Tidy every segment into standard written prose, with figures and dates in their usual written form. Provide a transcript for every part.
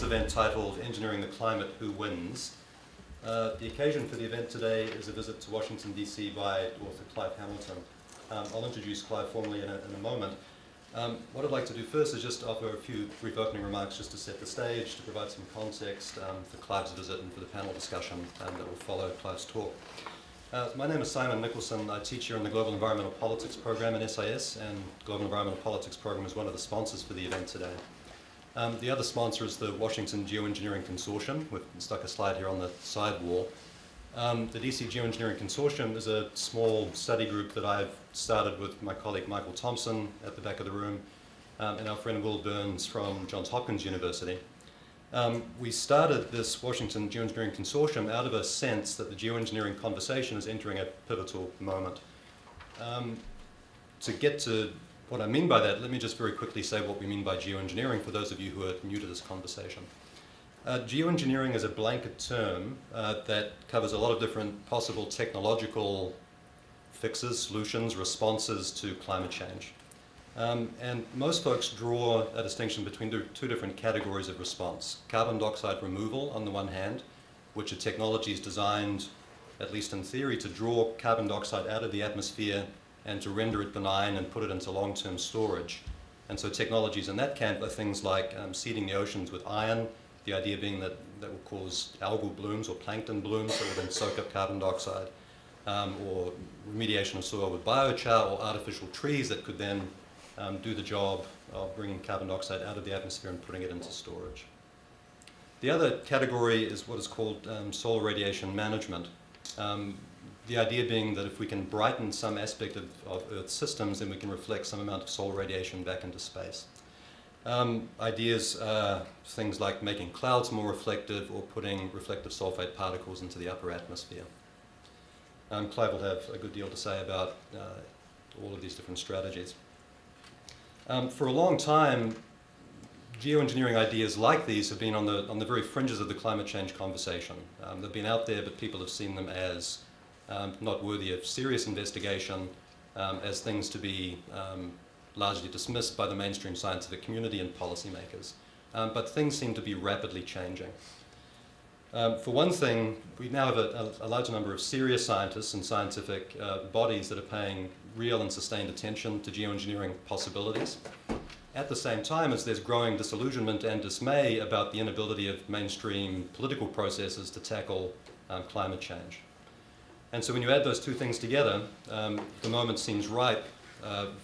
this event titled Engineering the Climate, Who Wins? The occasion for the event today is a visit to Washington, D.C. by author Clive Hamilton. I'll introduce Clive formally in a moment. What I'd like to do first is just offer a few brief opening remarks just to set the stage, to provide some context for Clive's visit and for the panel discussion that will follow Clive's talk. My name is Simon Nicholson. I teach here in the Global Environmental Politics program in SIS, and Global Environmental Politics program is one of the sponsors for the event today. The other sponsor is the Washington Geoengineering Consortium. We've stuck a slide here on the side wall. The DC Geoengineering Consortium is a small study group that I've started with my colleague Michael Thompson at the back of the room and our friend Will Burns from Johns Hopkins University. We started this Washington Geoengineering Consortium out of a sense that the geoengineering conversation is entering a pivotal moment. To get to what I mean by that, let me just very quickly say what we mean by geoengineering for those of you who are new to this conversation. Geoengineering is a blanket term that covers a lot of different possible technological fixes, solutions, responses to climate change. And most folks draw a distinction between two different categories of response. Carbon dioxide removal on the one hand, which are technologies designed, at least in theory, to draw carbon dioxide out of the atmosphere and to render it benign and put it into long-term storage. And so technologies in that camp are things like seeding the oceans with iron, the idea being that that will cause algal blooms or plankton blooms that will then soak up carbon dioxide, or remediation of soil with biochar, or artificial trees that could then do the job of bringing carbon dioxide out of the atmosphere and putting it into storage. The other category is what is called solar radiation management. The idea being that if we can brighten some aspect of Earth's systems, then we can reflect some amount of solar radiation back into space. Ideas are things like making clouds more reflective or putting reflective sulfate particles into the upper atmosphere. Clive will have a good deal to say about all of these different strategies. For a long time, geoengineering ideas like these have been on the very fringes of the climate change conversation. They've been out there, but people have seen them as not worthy of serious investigation, as things to be largely dismissed by the mainstream scientific community and policymakers. But things seem to be rapidly changing. For one thing, we now have a large number of serious scientists and scientific bodies that are paying real and sustained attention to geoengineering possibilities. At the same time as there's growing disillusionment and dismay about the inability of mainstream political processes to tackle climate change. And so when you add those two things together, the moment seems ripe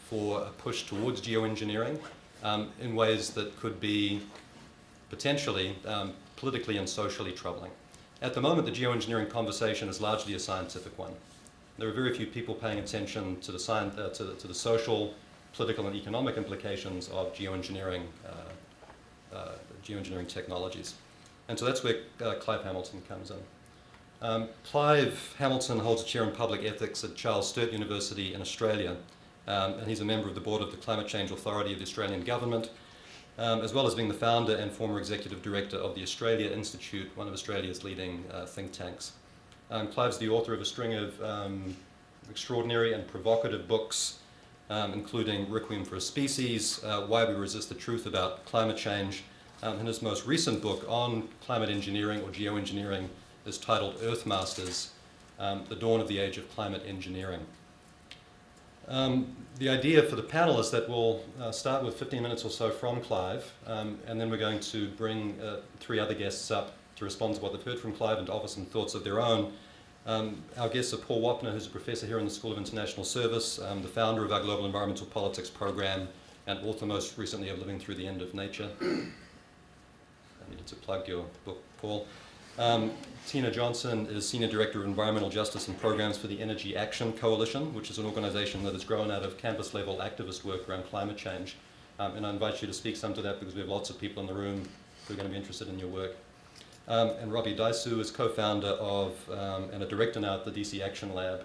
for a push towards geoengineering in ways that could be potentially politically and socially troubling. At the moment, the geoengineering conversation is largely a scientific one. There are very few people paying attention to the social, political, and economic implications of geoengineering technologies. And so that's where Clive Hamilton comes in. Clive Hamilton holds a chair in public ethics at Charles Sturt University in Australia, and he's a member of the board of the Climate Change Authority of the Australian Government, as well as being the founder and former executive director of the Australia Institute, one of Australia's leading think tanks. Clive's the author of a string of extraordinary and provocative books, including Requiem for a Species, Why We Resist the Truth About Climate Change, and his most recent book on climate engineering or geoengineering is titled Earthmasters, The Dawn of the Age of Climate Engineering. The idea for the panel is that we'll start with 15 minutes or so from Clive, and then we're going to bring three other guests up to respond to what they've heard from Clive and to offer some thoughts of their own. Our guests are Paul Wapner, who's a professor here in the School of International Service, the founder of our Global Environmental Politics program, and author most recently of Living Through the End of Nature. I needed to plug your book, Paul. Tina Johnson is Senior Director of Environmental Justice and Programs for the Energy Action Coalition, which is an organization that has grown out of campus-level activist work around climate change. And I invite you to speak some to that because we have lots of people in the room who are going to be interested in your work. And Robbie Daisu is co-founder of and a director now at the DC Action Lab,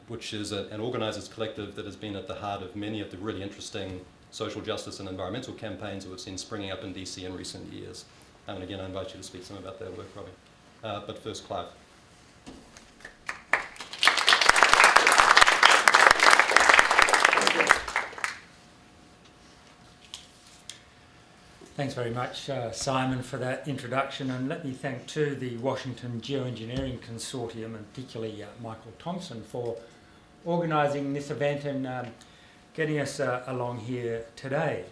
which is an organizers collective that has been at the heart of many of the really interesting social justice and environmental campaigns that we've seen springing up in DC in recent years. And again, I invite you to speak some about their work, Robbie. But first, Clive. Thanks very much, Simon, for that introduction, and let me thank too the Washington Geoengineering Consortium, and particularly Michael Thompson, for organising this event and getting us along here today.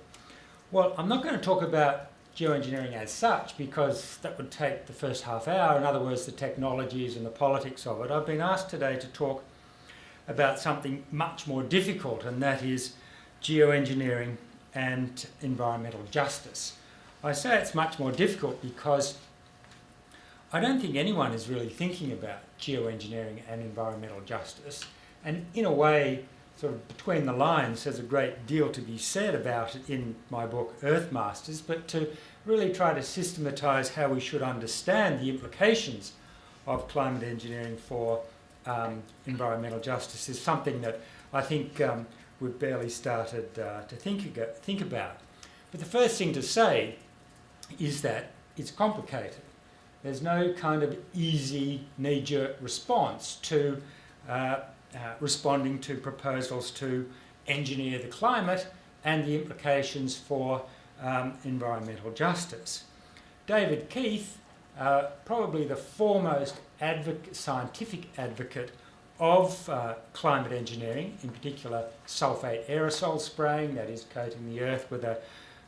Well, I'm not going to talk about geoengineering as such because that would take the first half hour, in other words the technologies and the politics of it. I've been asked today to talk about something much more difficult, and that is geoengineering and environmental justice. I say it's much more difficult because I don't think anyone is really thinking about geoengineering and environmental justice, and in a way, sort of between the lines, there's a great deal to be said about it in my book Earth Masters, but to really try to systematise how we should understand the implications of climate engineering for environmental justice is something that I think we've barely started to think about. But the first thing to say is that it's complicated. There's no kind of easy knee-jerk response to responding to proposals to engineer the climate and the implications for environmental justice. David Keith, probably the foremost scientific advocate of climate engineering, in particular sulfate aerosol spraying, that is coating the Earth with a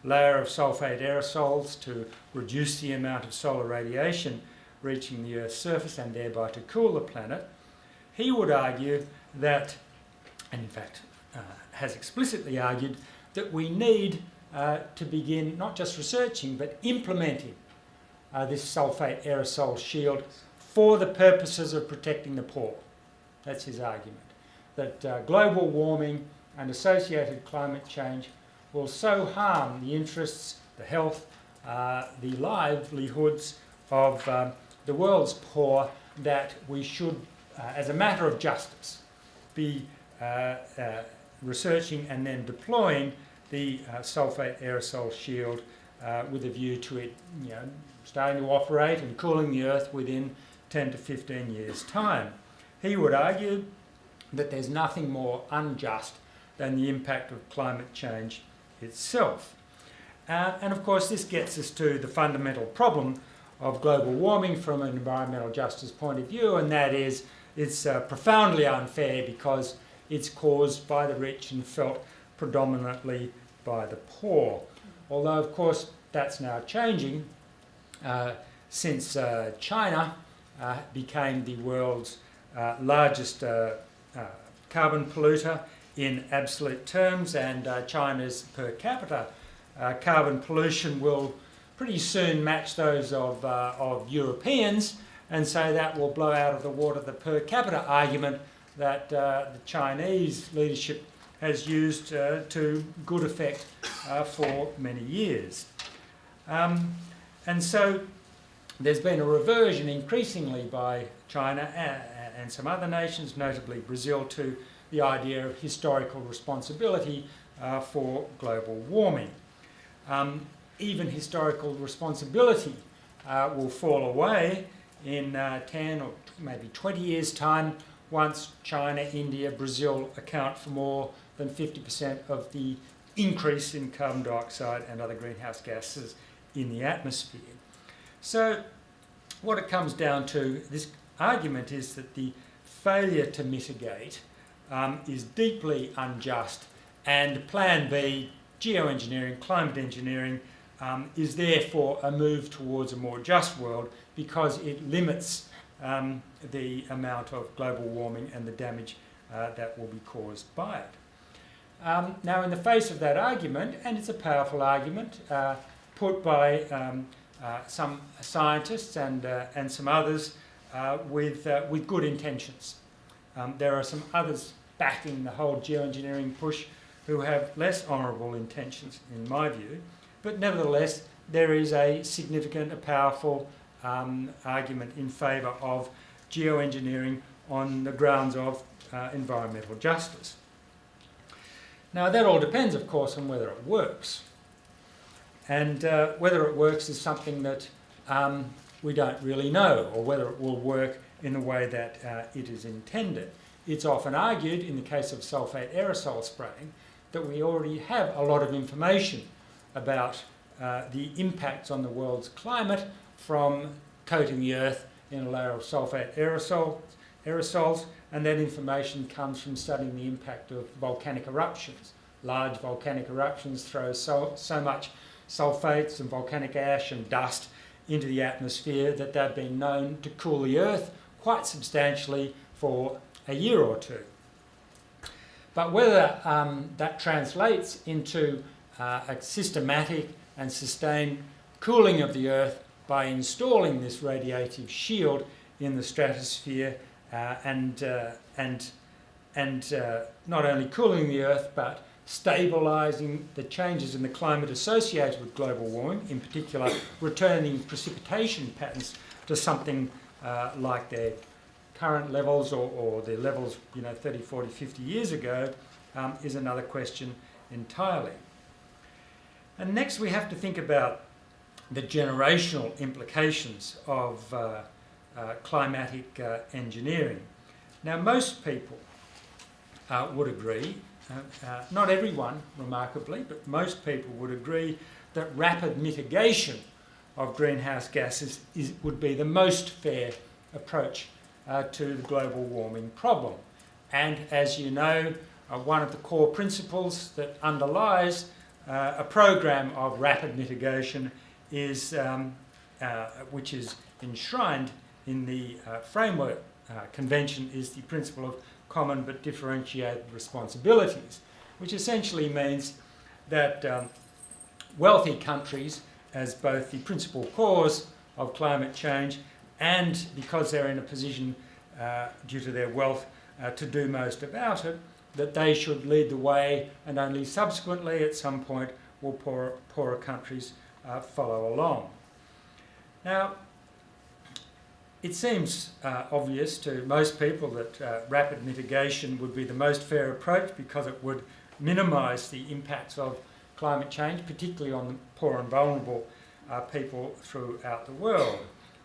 layer of sulfate aerosols to reduce the amount of solar radiation reaching the Earth's surface and thereby to cool the planet. He would argue that, and in fact has explicitly argued, that we need to begin not just researching but implementing this sulfate aerosol shield for the purposes of protecting the poor. That's his argument, that global warming and associated climate change will so harm the interests, the health, the livelihoods of the world's poor that we should, as a matter of justice, be researching and then deploying the sulfate aerosol shield with a view to it starting to operate and cooling the Earth within 10 to 15 years' time. He would argue that there's nothing more unjust than the impact of climate change itself. And of course this gets us to the fundamental problem of global warming from an environmental justice point of view, and that is it's profoundly unfair because it's caused by the rich and felt predominantly by the poor. Although of course that's now changing since China became the world's largest carbon polluter in absolute terms, and China's per capita carbon pollution will pretty soon match those of Europeans, and so that will blow out of the water the per capita argument that the Chinese leadership has used to good effect for many years. And so there's been a reversion increasingly by China and some other nations, notably Brazil, to the idea of historical responsibility for global warming. Even historical responsibility will fall away in 10 or maybe 20 years' time once China, India, Brazil account for more than 50% of the increase in carbon dioxide and other greenhouse gases in the atmosphere. So what it comes down to, this argument is that the failure to mitigate is deeply unjust, and Plan B, geoengineering, climate engineering, is therefore a move towards a more just world because it limits the amount of global warming and the damage that will be caused by it. Now in the face of that argument, and it's a powerful argument put by some scientists and some others with good intentions. There are some others backing the whole geoengineering push who have less honourable intentions, in my view, but nevertheless there is a significant, a powerful argument in favour of geoengineering on the grounds of environmental justice. Now that all depends, of course, on whether it works. And whether it works is something that we don't really know, or whether it will work in the way that it is intended. It's often argued, in the case of sulfate aerosol spraying, that we already have a lot of information about the impacts on the world's climate from coating the Earth in a layer of sulfate aerosols, and that information comes from studying the impact of volcanic eruptions. Large volcanic eruptions throw so much sulfates and volcanic ash and dust into the atmosphere that they've been known to cool the Earth quite substantially for a year or two. But whether that translates into a systematic and sustained cooling of the Earth by installing this radiative shield in the stratosphere and not only cooling the Earth but stabilising the changes in the climate associated with global warming, in particular returning precipitation patterns to something like their current levels or their levels 30, 40, 50 years ago, is another question entirely. And next we have to think about the generational implications of climatic engineering. Now most people would agree, not everyone remarkably, but most people would agree that rapid mitigation of greenhouse gases would be the most fair approach to the global warming problem. And as you know, one of the core principles that underlies a program of rapid mitigation is, which is enshrined in the framework convention, is the principle of common but differentiated responsibilities, which essentially means that wealthy countries, as both the principal cause of climate change and because they're in a position due to their wealth to do most about it, that they should lead the way, and only subsequently at some point will poorer countries follow along. Now, it seems obvious to most people that rapid mitigation would be the most fair approach because it would minimise the impacts of climate change, particularly on the poor and vulnerable people throughout the world.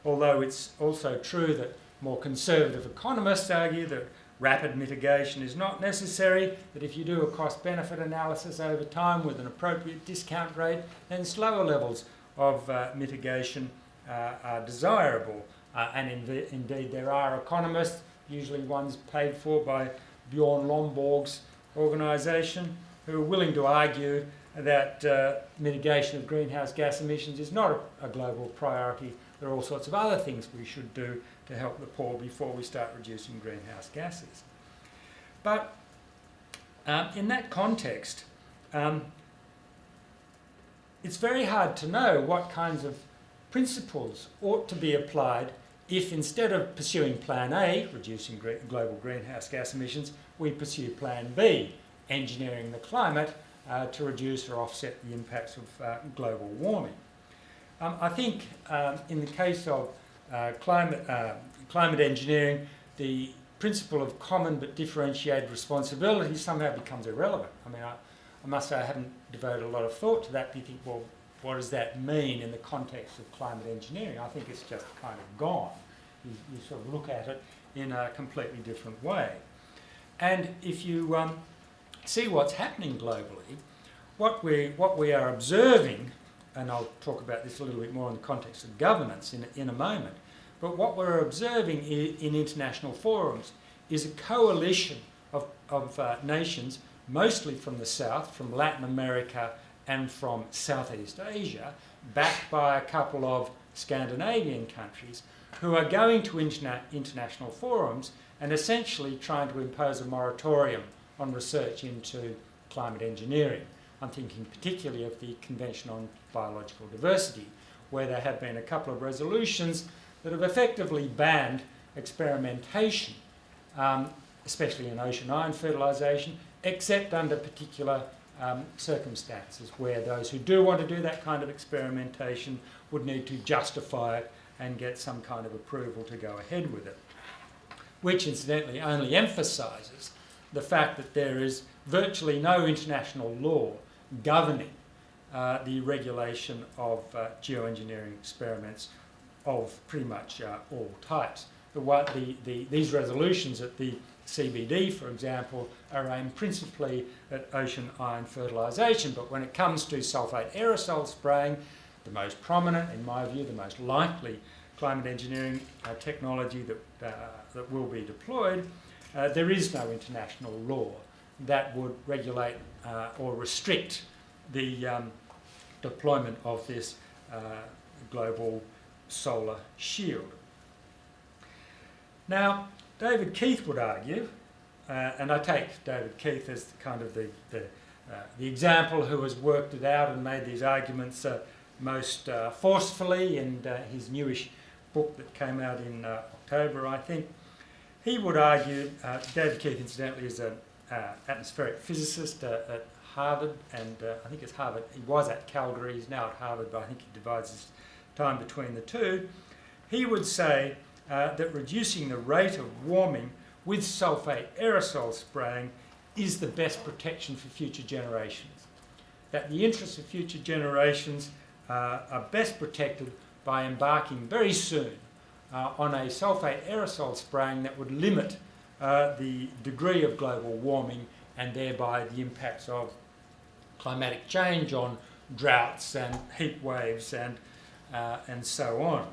Although it's also true that more conservative economists argue that rapid mitigation is not necessary, that if you do a cost-benefit analysis over time with an appropriate discount rate, then slower levels of mitigation are desirable. And indeed there are economists, usually ones paid for by Bjorn Lomborg's organisation, who are willing to argue that mitigation of greenhouse gas emissions is not a global priority. There are all sorts of other things we should do to help the poor before we start reducing greenhouse gases. But in that context, it's very hard to know what kinds of principles ought to be applied if instead of pursuing Plan A, reducing global greenhouse gas emissions, we pursue Plan B, engineering the climate to reduce or offset the impacts of global warming. I think in the case of climate engineering, the principle of common but differentiated responsibility somehow becomes irrelevant. I mean, I must say I haven't devoted a lot of thought to that. Do you think, well, what does that mean in the context of climate engineering? I think it's just kind of gone. You sort of look at it in a completely different way. And if you see what's happening globally, what we are observing, and I'll talk about this a little bit more in the context of governance in a moment, but what we're observing in international forums is a coalition of nations, mostly from the South, from Latin America and from Southeast Asia, backed by a couple of Scandinavian countries, who are going to international forums and essentially trying to impose a moratorium on research into climate engineering. I'm thinking particularly of the Convention on Biological Diversity, where there have been a couple of resolutions that have effectively banned experimentation, especially in ocean iron fertilisation, except under particular circumstances where those who do want to do that kind of experimentation would need to justify it and get some kind of approval to go ahead with it, which incidentally only emphasises the fact that there is virtually no international law governing the regulation of geoengineering experiments of pretty much all types. These resolutions at the CBD, for example, are aimed principally at ocean iron fertilisation. But when it comes to sulphate aerosol spraying, the most prominent, in my view, the most likely climate engineering technology that will be deployed, there is no international law that would regulate or restrict the deployment of this global solar shield. Now, David Keith would argue, and I take David Keith as kind of the example who has worked it out and made these arguments most forcefully in his newish book that came out in October, I think. He would argue, David Keith incidentally is an atmospheric physicist at Harvard, and I think it's Harvard, he was at Calgary, he's now at Harvard, but I think he divides his time between the two. He would say that reducing the rate of warming with sulphate aerosol spraying is the best protection for future generations. That the interests of future generations are best protected by embarking very soon on a sulphate aerosol spraying that would limit the degree of global warming and thereby the impacts of climatic change on droughts and heat waves and so on.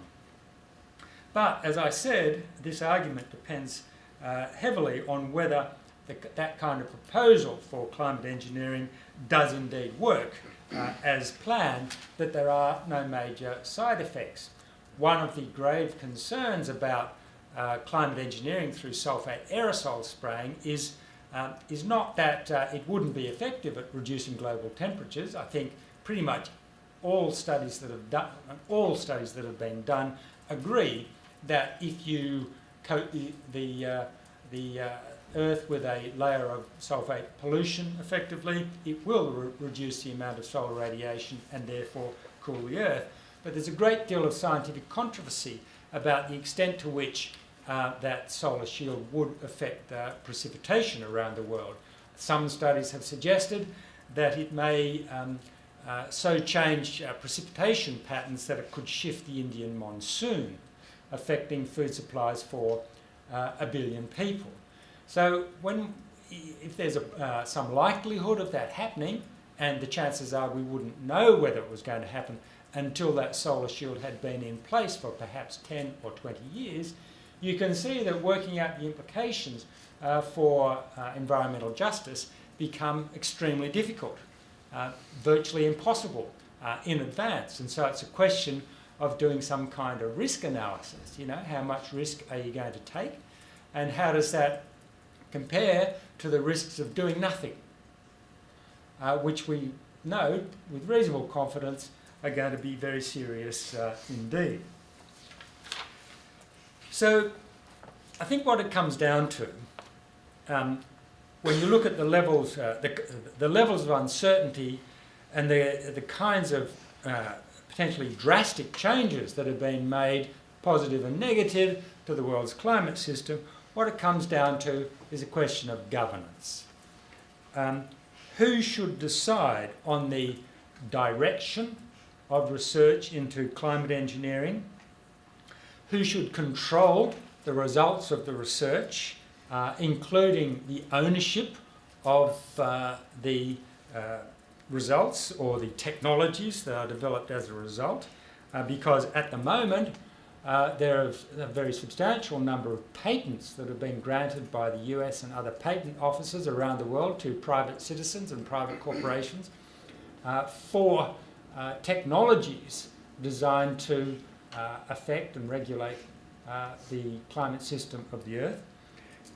But as I said, this argument depends heavily on whether that kind of proposal for climate engineering does indeed work as planned, that there are no major side effects. One of the grave concerns about climate engineering through sulphate aerosol spraying is not that it wouldn't be effective at reducing global temperatures. I think pretty much all studies that have been done agree that if you coat the Earth with a layer of sulphate pollution effectively, it will reduce the amount of solar radiation and therefore cool the Earth. But there's a great deal of scientific controversy about the extent to which that solar shield would affect precipitation around the world. Some studies have suggested that it may so change precipitation patterns that it could shift the Indian monsoon, affecting food supplies for 1 billion people. So if there's some likelihood of that happening, and the chances are we wouldn't know whether it was going to happen until that solar shield had been in place for perhaps 10 or 20 years, you can see that working out the implications for environmental justice become extremely difficult, virtually impossible in advance. And so it's a question of doing some kind of risk analysis. You know, how much risk are you going to take, and how does that compare to the risks of doing nothing, which we know with reasonable confidence are going to be very serious indeed. So I think what it comes down to, when you look at the levels of uncertainty and the kinds of potentially drastic changes that have been made, positive and negative, to the world's climate system, what it comes down to is a question of governance. Who should decide on the direction of research into climate engineering? Who should control the results of the research, including the ownership of the results or the technologies that are developed as a result? Because at the moment, there are a very substantial number of patents that have been granted by the US and other patent offices around the world to private citizens and private corporations for technologies designed to affect and regulate the climate system of the Earth.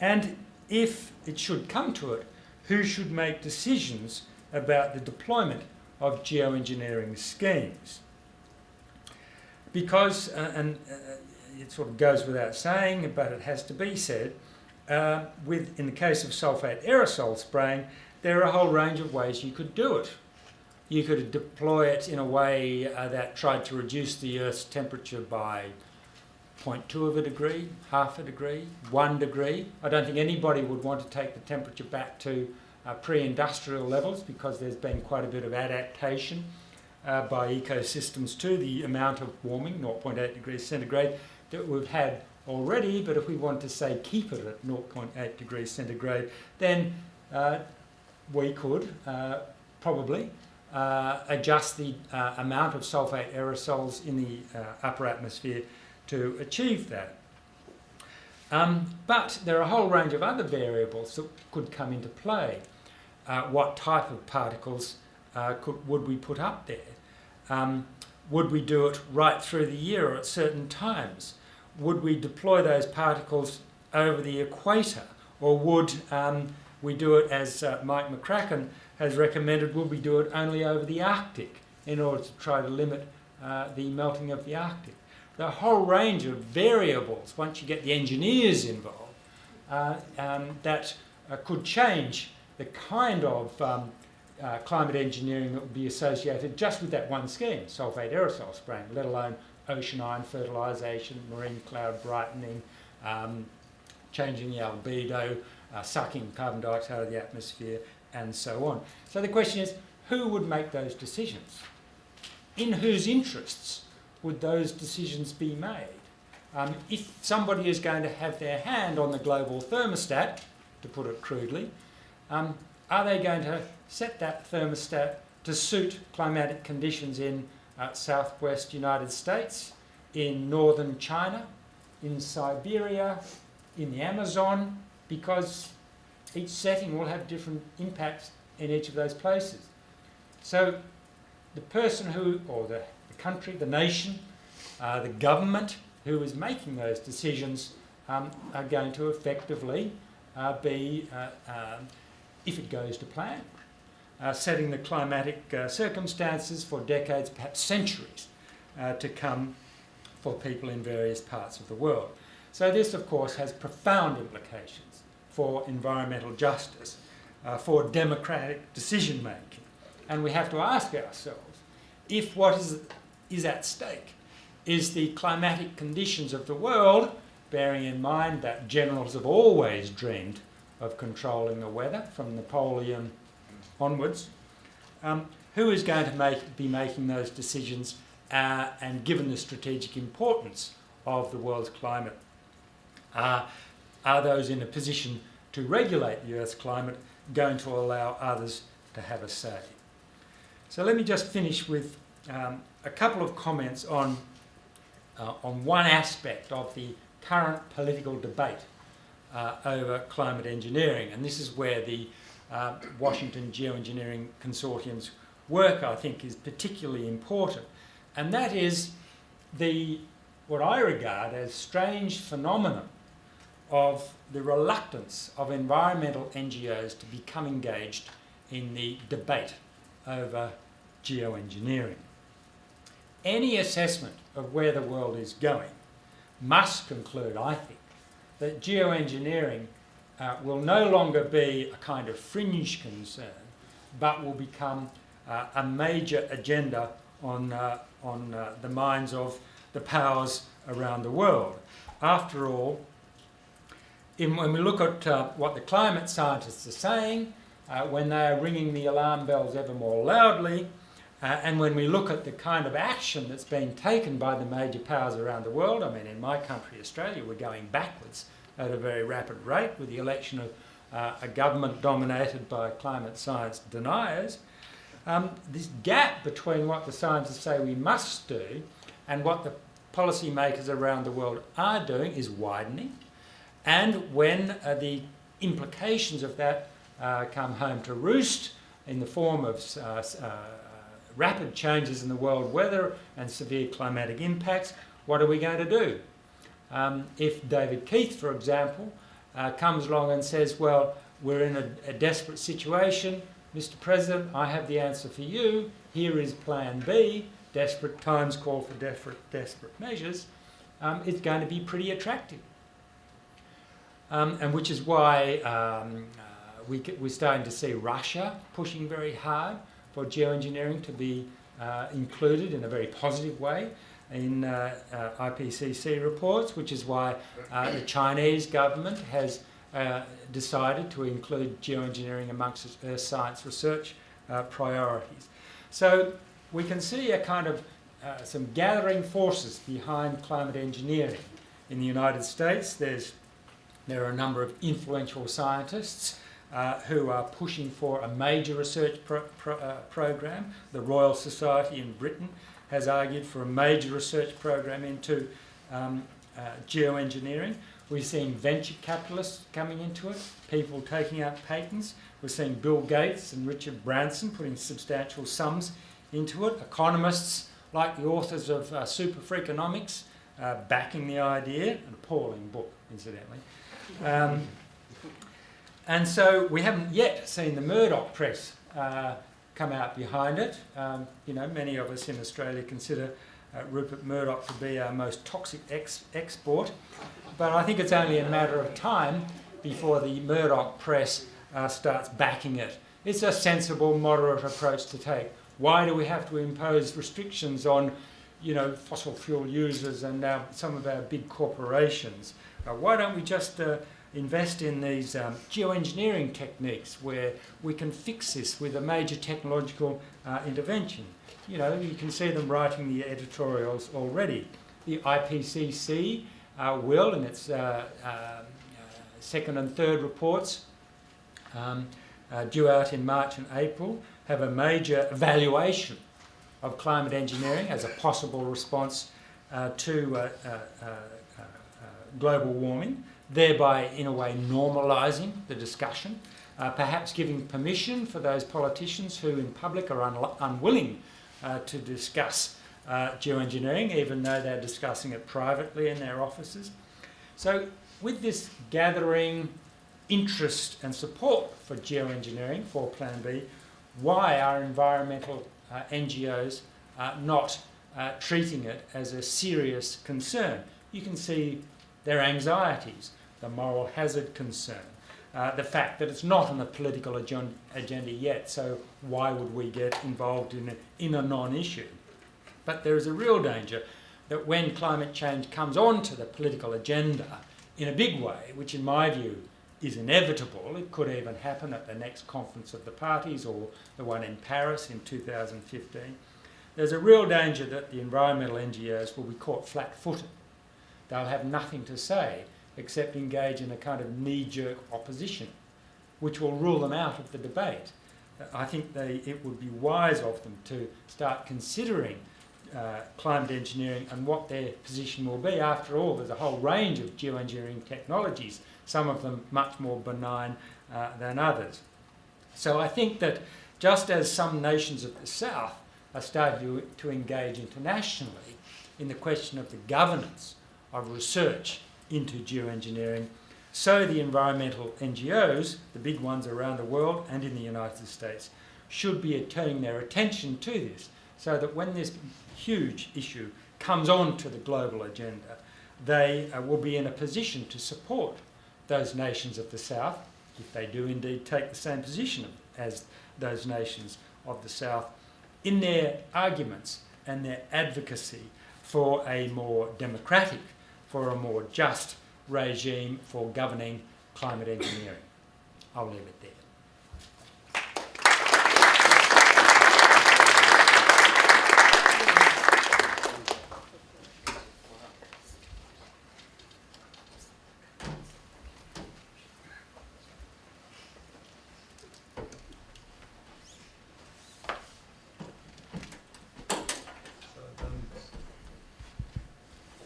And if it should come to it, who should make decisions about the deployment of geoengineering schemes? Because, it sort of goes without saying, but it has to be said, in the case of sulphate aerosol spraying, there are a whole range of ways you could do it. You could deploy it in a way that tried to reduce the Earth's temperature by 0.2 of a degree, half a degree, 1 degree. I don't think anybody would want to take the temperature back to pre-industrial levels, because there's been quite a bit of adaptation by ecosystems to the amount of warming, 0.8 degrees centigrade, that we've had already, but if we want to say keep it at 0.8 degrees centigrade, then we could probably adjust the amount of sulfate aerosols in the upper atmosphere to achieve that. But there are a whole range of other variables that could come into play. What type of particles would we put up there? Would we do it right through the year or at certain times? Would we deploy those particles over the equator? Or would we do it, as Mike McCracken has recommended, would we do it only over the Arctic in order to try to limit the melting of the Arctic? The whole range of variables, once you get the engineers involved, that could change the kind of climate engineering that would be associated just with that one scheme, sulfate aerosol spraying, let alone ocean ion fertilisation, marine cloud brightening, changing the albedo, sucking carbon dioxide out of the atmosphere, and so on. So the question is, who would make those decisions? In whose interests would those decisions be made? If somebody is going to have their hand on the global thermostat, to put it crudely, are they going to set that thermostat to suit climatic conditions in southwest United States, in northern China, in Siberia, in the Amazon, because each setting will have different impacts in each of those places. So the person who, or the country, the nation, the government who is making those decisions are going to effectively be, if it goes to plan, setting the climatic circumstances for decades, perhaps centuries, to come for people in various parts of the world. So this, of course, has profound implications for environmental justice, for democratic decision-making. And we have to ask ourselves, if what is at stake is the climatic conditions of the world, bearing in mind that generals have always dreamed of controlling the weather from Napoleon onwards, who is going to be making those decisions, and given the strategic importance of the world's climate, are those in a position to regulate the Earth's climate going to allow others to have a say? So let me just finish with a couple of comments on one aspect of the current political debate over climate engineering, and this is where the Washington Geoengineering Consortium's work, I think, is particularly important, and that is what I regard as strange phenomenon of the reluctance of environmental NGOs to become engaged in the debate over geoengineering. Any assessment of where the world is going must conclude, I think, that geoengineering will no longer be a kind of fringe concern, but will become a major agenda on the minds of the powers around the world. After all, when we look at what the climate scientists are saying, when they are ringing the alarm bells ever more loudly, and when we look at the kind of action that's being taken by the major powers around the world, I mean, in my country, Australia, we're going backwards at a very rapid rate with the election of a government dominated by climate science deniers. This gap between what the scientists say we must do and what the policymakers around the world are doing is widening. And when the implications of that come home to roost in the form of rapid changes in the world weather and severe climatic impacts, what are we going to do? If David Keith, for example, comes along and says, well, we're in a desperate situation, Mr. President, I have the answer for you, here is plan B, desperate times call for desperate measures, it's going to be pretty attractive. And which is why we're starting to see Russia pushing very hard for geoengineering to be included in a very positive way in IPCC reports, which is why the Chinese government has decided to include geoengineering amongst its earth science research priorities. So we can see a kind of some gathering forces behind climate engineering, In the United States, there are a number of influential scientists who are pushing for a major research program. The Royal Society in Britain has argued for a major research program into geoengineering. We're seeing venture capitalists coming into it, people taking out patents. We're seeing Bill Gates and Richard Branson putting substantial sums into it. Economists, like the authors of Super Freakonomics, backing the idea. An appalling book, incidentally. And so we haven't yet seen the Murdoch press come out behind it. Many of us in Australia consider Rupert Murdoch to be our most toxic export, but I think it's only a matter of time before the Murdoch press starts backing it. It's a sensible, moderate approach to take. Why do we have to impose restrictions on, fossil fuel users and some of our big corporations? Why don't we just invest in these geoengineering techniques where we can fix this with a major technological intervention? You can see them writing the editorials already. The IPCC will, in its second and third reports, due out in March and April, have a major evaluation of climate engineering as a possible response to global warming, thereby, in a way, normalising the discussion, perhaps giving permission for those politicians who in public are unwilling to discuss geoengineering, even though they're discussing it privately in their offices. So with this gathering interest and support for geoengineering, for Plan B, why are environmental NGOs not treating it as a serious concern? You can see their anxieties, the moral hazard concern, the fact that it's not on the political agenda yet, so why would we get involved in a non-issue? But there is a real danger that when climate change comes onto the political agenda in a big way, which in my view is inevitable, it could even happen at the next conference of the parties or the one in Paris in 2015, there's a real danger that the environmental NGOs will be caught flat-footed. They'll have nothing to say except engage in a kind of knee-jerk opposition, which will rule them out of the debate. I think it would be wise of them to start considering climate engineering and what their position will be. After all, there's a whole range of geoengineering technologies, some of them much more benign than others. So I think that just as some nations of the South are starting to engage internationally in the question of the governance of research into geoengineering, so the environmental NGOs, the big ones around the world and in the United States, should be turning their attention to this, so that when this huge issue comes onto the global agenda, they will be in a position to support those nations of the South, if they do indeed take the same position as those nations of the South, in their arguments and their advocacy for a more democratic, for a more just regime for governing climate engineering. I'll leave it there.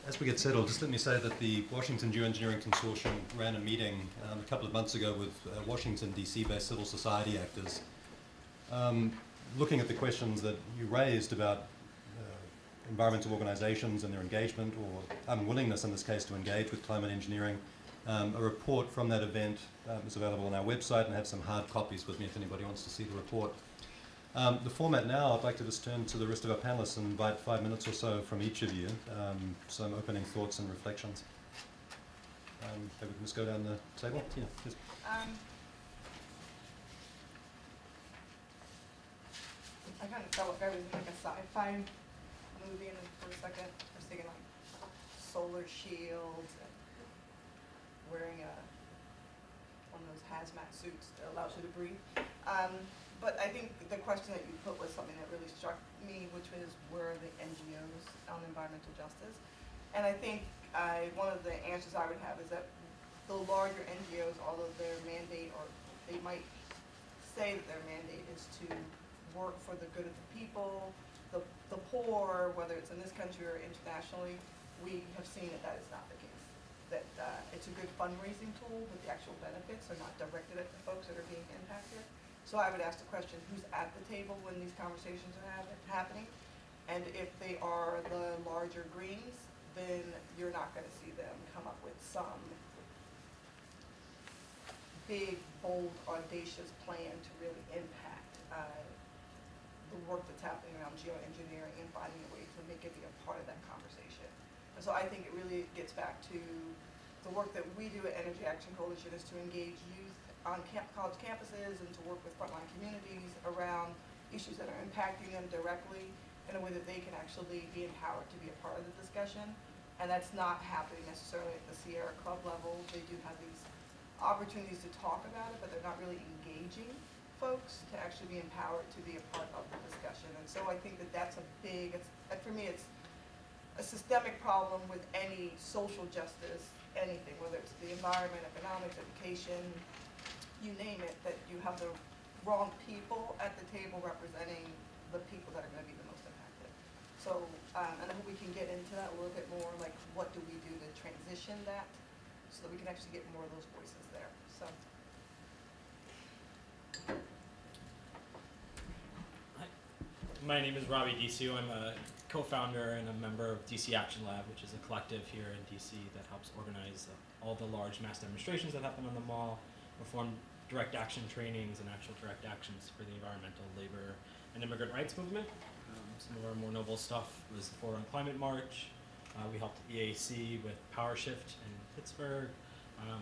As we get settled, just let me say that the Washington Geoengineering Consortium ran a meeting a couple of months ago with Washington DC-based civil society actors, looking at the questions that you raised about environmental organizations and their engagement or unwillingness in this case to engage with climate engineering. A report from that event is available on our website, and I have some hard copies with me if anybody wants to see the report. The format now, I'd like to just turn to the rest of our panelists and invite 5 minutes or so from each of you, some opening thoughts and reflections. Maybe we can just go down the table. Yeah, please. I kind of felt like I was in like a sci-fi movie in the first second. I was thinking like solar shields and wearing one of those hazmat suits that allows you to breathe. But I think the question that you put was something that really struck me, which was where are the NGOs on environmental justice? And I think one of the answers I would have is that the larger NGOs, although their mandate, or they might say that their mandate is to work for the good of the people, the poor, whether it's in this country or internationally, we have seen that that is not the case. That it's a good fundraising tool, but the actual benefits are not directed at the folks that are being impacted. So I would ask the question, who's at the table when these conversations are happening? And if they are the larger greens, then you're not going to see them come up with some big, bold, audacious plan to really impact the work that's happening around geoengineering and finding a way to make it be a part of that conversation. And so I think it really gets back to the work that we do at Energy Action Coalition is to engage youth on college campuses and to work with frontline communities around issues that are impacting them directly in a way that they can actually be empowered to be a part of the discussion. And that's not happening necessarily at the Sierra Club level. They do have these opportunities to talk about it, but they're not really engaging folks to actually be empowered to be a part of the discussion. And so I think that that's a big, for me, it's a systemic problem with any social justice, anything, whether it's the environment, economics, education, you name it, that you have the wrong people at the table representing the people that are going to be the most impacted. So, and I hope we can get into that a little bit more, like what do we do to transition that so that we can actually get more of those voices there. So. My name is Robbie DCU. I'm a co-founder and a member of DC Action Lab, which is a collective here in DC that helps organize all the large mass demonstrations that happen on the mall, perform direct action trainings and actual direct actions for the environmental, labor, and immigrant rights movement. Some of our more noble stuff was the Forward on Climate March. We helped EAC with Power Shift in Pittsburgh.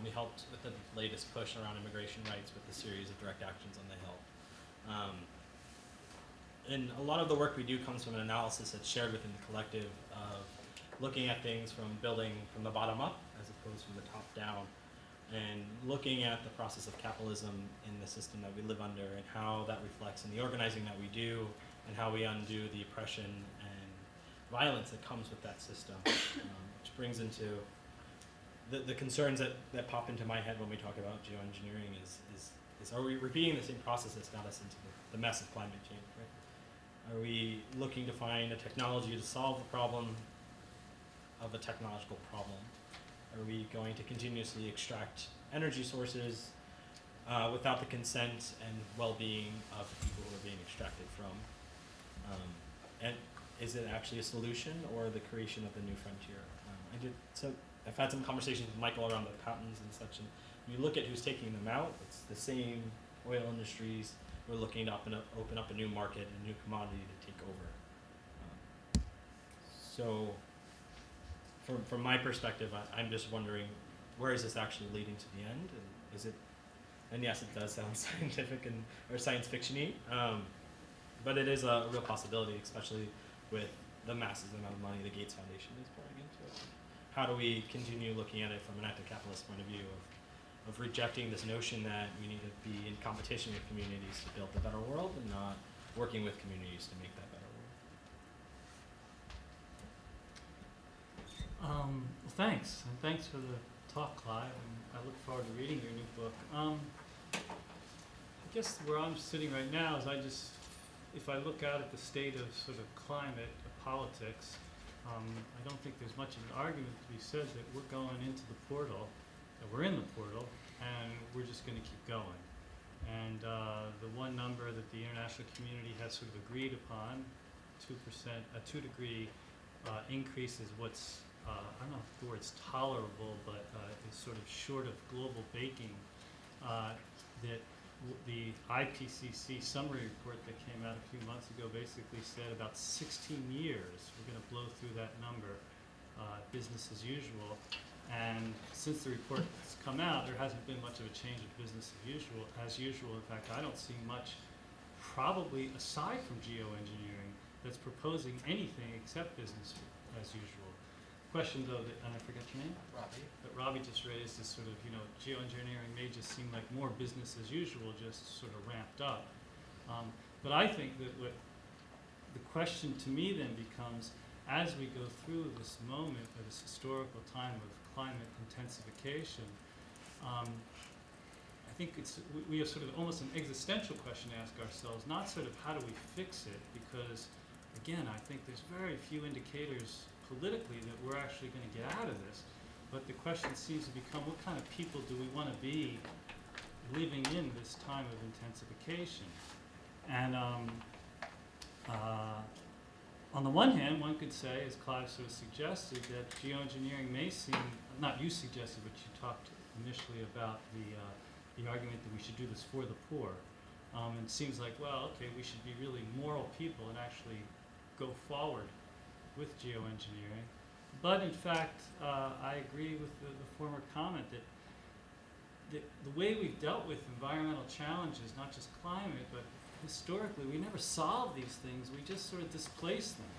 We helped with the latest push around immigration rights with the series of direct actions on the Hill. And a lot of the work we do comes from an analysis that's shared within the collective of looking at things from building from the bottom up as opposed from the top down, and looking at the process of capitalism in the system that we live under and how that reflects in the organizing that we do and how we undo the oppression and violence that comes with that system, which brings into the concerns that pop into my head when we talk about geoengineering is are we repeating the same process that's got us into the mess of climate change, right? Are we looking to find a technology to solve the problem of a technological problem? Are we going to continuously extract energy sources without the consent and well-being of the people who are being extracted from? And is it actually a solution or the creation of a new frontier? So I've had some conversations with Michael around the patents and such, and you look at who's taking them out, it's the same oil industries. We're looking to open up a new market, a new commodity to take over. So from my perspective, I'm just wondering, where is this actually leading to the end? And is it, and yes, it does sound scientific or science fiction-y, but it is a real possibility, especially with the massive amount of money the Gates Foundation is pouring into it. How do we continue looking at it from an anti-capitalist point of view of rejecting this notion that we need to be in competition with communities to build a better world and not working with communities to make that better world? Well, thanks, and thanks for the talk, Clive, and I look forward to reading your new book. I guess where I'm sitting right now is if I look out at the state of sort of climate politics, I don't think there's much of an argument to be said that we're going into the portal, that we're in the portal, and we're just going to keep going. And the one number that the international community has sort of agreed upon, 2%, a 2-degree increase is what's, I don't know if the word's tolerable, but is sort of short of global baking. That the IPCC summary report that came out a few months ago basically said about 16 years we're going to blow through that number, business as usual. And since the report has come out, there hasn't been much of a change of business as usual. In fact, I don't see much, probably aside from geoengineering, that's proposing anything except business as usual. Question though, and I forget your name? Robbie. That Robbie just raised is sort of, geoengineering may just seem like more business as usual, just sort of ramped up. But I think that what the question to me then becomes, as we go through this moment or this historical time of climate intensification, I think we have sort of almost an existential question to ask ourselves, not sort of how do we fix it, because again, I think there's very few indicators politically that we're actually going to get out of this, but the question seems to become, what kind of people do we want to be living in this time of intensification? And on the one hand, one could say, as Clive sort of suggested, that geoengineering may seem, not you suggested, but you talked initially about the argument that we should do this for the poor. And it seems like, well, okay, we should be really moral people and actually go forward with geoengineering. But in fact, I agree with the former comment that the way we've dealt with environmental challenges, not just climate, but historically, we never solve these things. We just sort of displace them.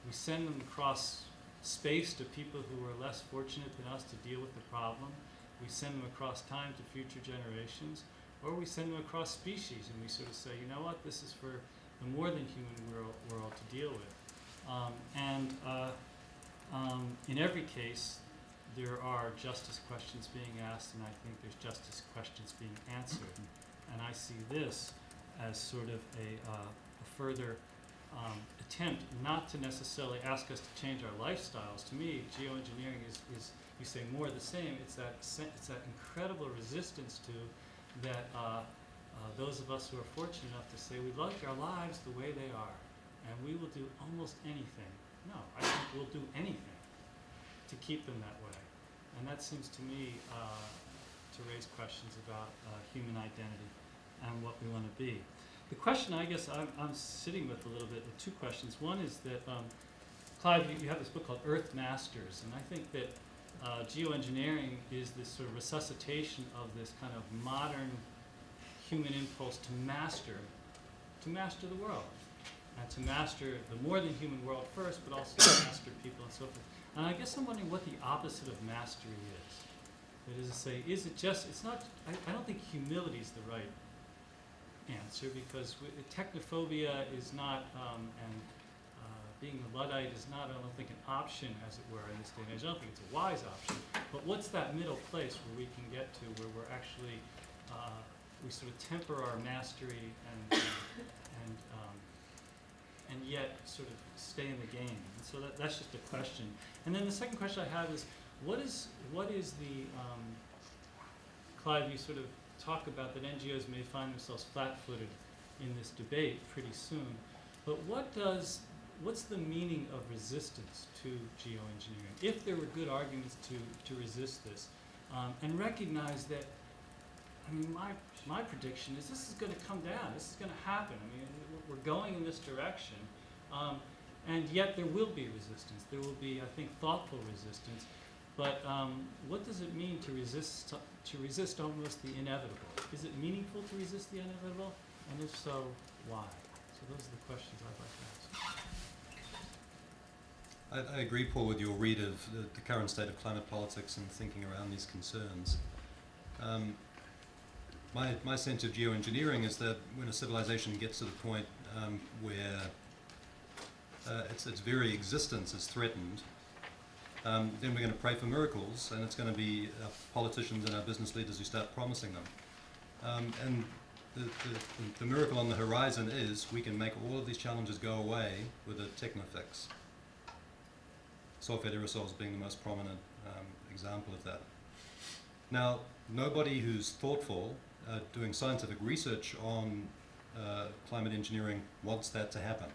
We send them across space to people who are less fortunate than us to deal with the problem. We send them across time to future generations, or we send them across species, and we sort of say, you know what, this is for the more than human world to deal with. In every case, there are justice questions being asked, and I think there's justice questions being answered. And I see this as sort of a further attempt not to necessarily ask us to change our lifestyles. To me, geoengineering is you say more of the same. It's that incredible resistance to that those of us who are fortunate enough to say we like our lives the way they are, and we will do almost anything. No, I think we'll do anything to keep them that way. And that seems to me to raise questions about human identity and what we want to be. The question I guess I'm sitting with a little bit with two questions. One is that, Clive, you have this book called Earth Masters, and I think that geoengineering is this sort of resuscitation of this kind of modern human impulse to master the world, and to master the more than human world first, but also to master people and so forth. And I guess I'm wondering what the opposite of mastery is. That is to say, is it just, it's not, I don't think humility is the right answer, because technophobia is not, and being a Luddite is not, I don't think, an option, as it were, in this day and age. I don't think it's a wise option. But what's that middle place where we can get to, where we're actually, we sort of temper our mastery and yet sort of stay in the game? And so that's just a question. And then the second question I have is, what is the, Clive, you sort of talk about that NGOs may find themselves flat-footed in this debate pretty soon, but what's the meaning of resistance to geoengineering? If there were good arguments to resist this, and recognize that, I mean, my prediction is this is going to come down, this is going to happen. I mean, we're going in this direction, and yet there will be resistance. There will be, I think, thoughtful resistance. But what does it mean to resist almost the inevitable? Is it meaningful to resist the inevitable? And if so, why? So those are the questions I'd like to ask. I agree, Paul, with your read of the current state of climate politics and thinking around these concerns. My sense of geoengineering is that when a civilization gets to the point where its very existence is threatened, then we're going to pray for miracles, and it's going to be our politicians and our business leaders who start promising them. And the miracle on the horizon is we can make all of these challenges go away with a techno-fix. Sulfate aerosols being the most prominent example of that. Now, nobody who's thoughtful doing scientific research on climate engineering wants that to happen.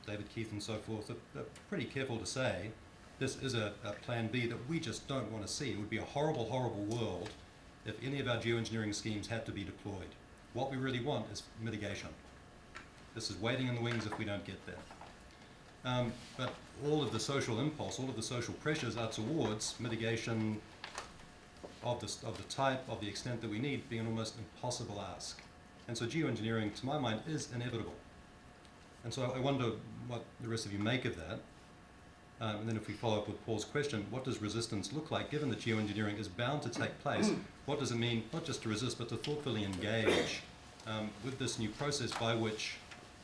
David Keith and so forth are pretty careful to say this is a plan B that we just don't want to see. It would be a horrible, horrible world if any of our geoengineering schemes had to be deployed. What we really want is mitigation. This is waiting in the wings if we don't get there. But all of the social impulse, all of the social pressures are towards mitigation of the type, of the extent that we need, being an almost impossible ask. And so geoengineering, to my mind, is inevitable. And so I wonder what the rest of you make of that. And then if we follow up with Paul's question, what does resistance look like, given that geoengineering is bound to take place? What does it mean, not just to resist, but to thoughtfully engage with this new process by which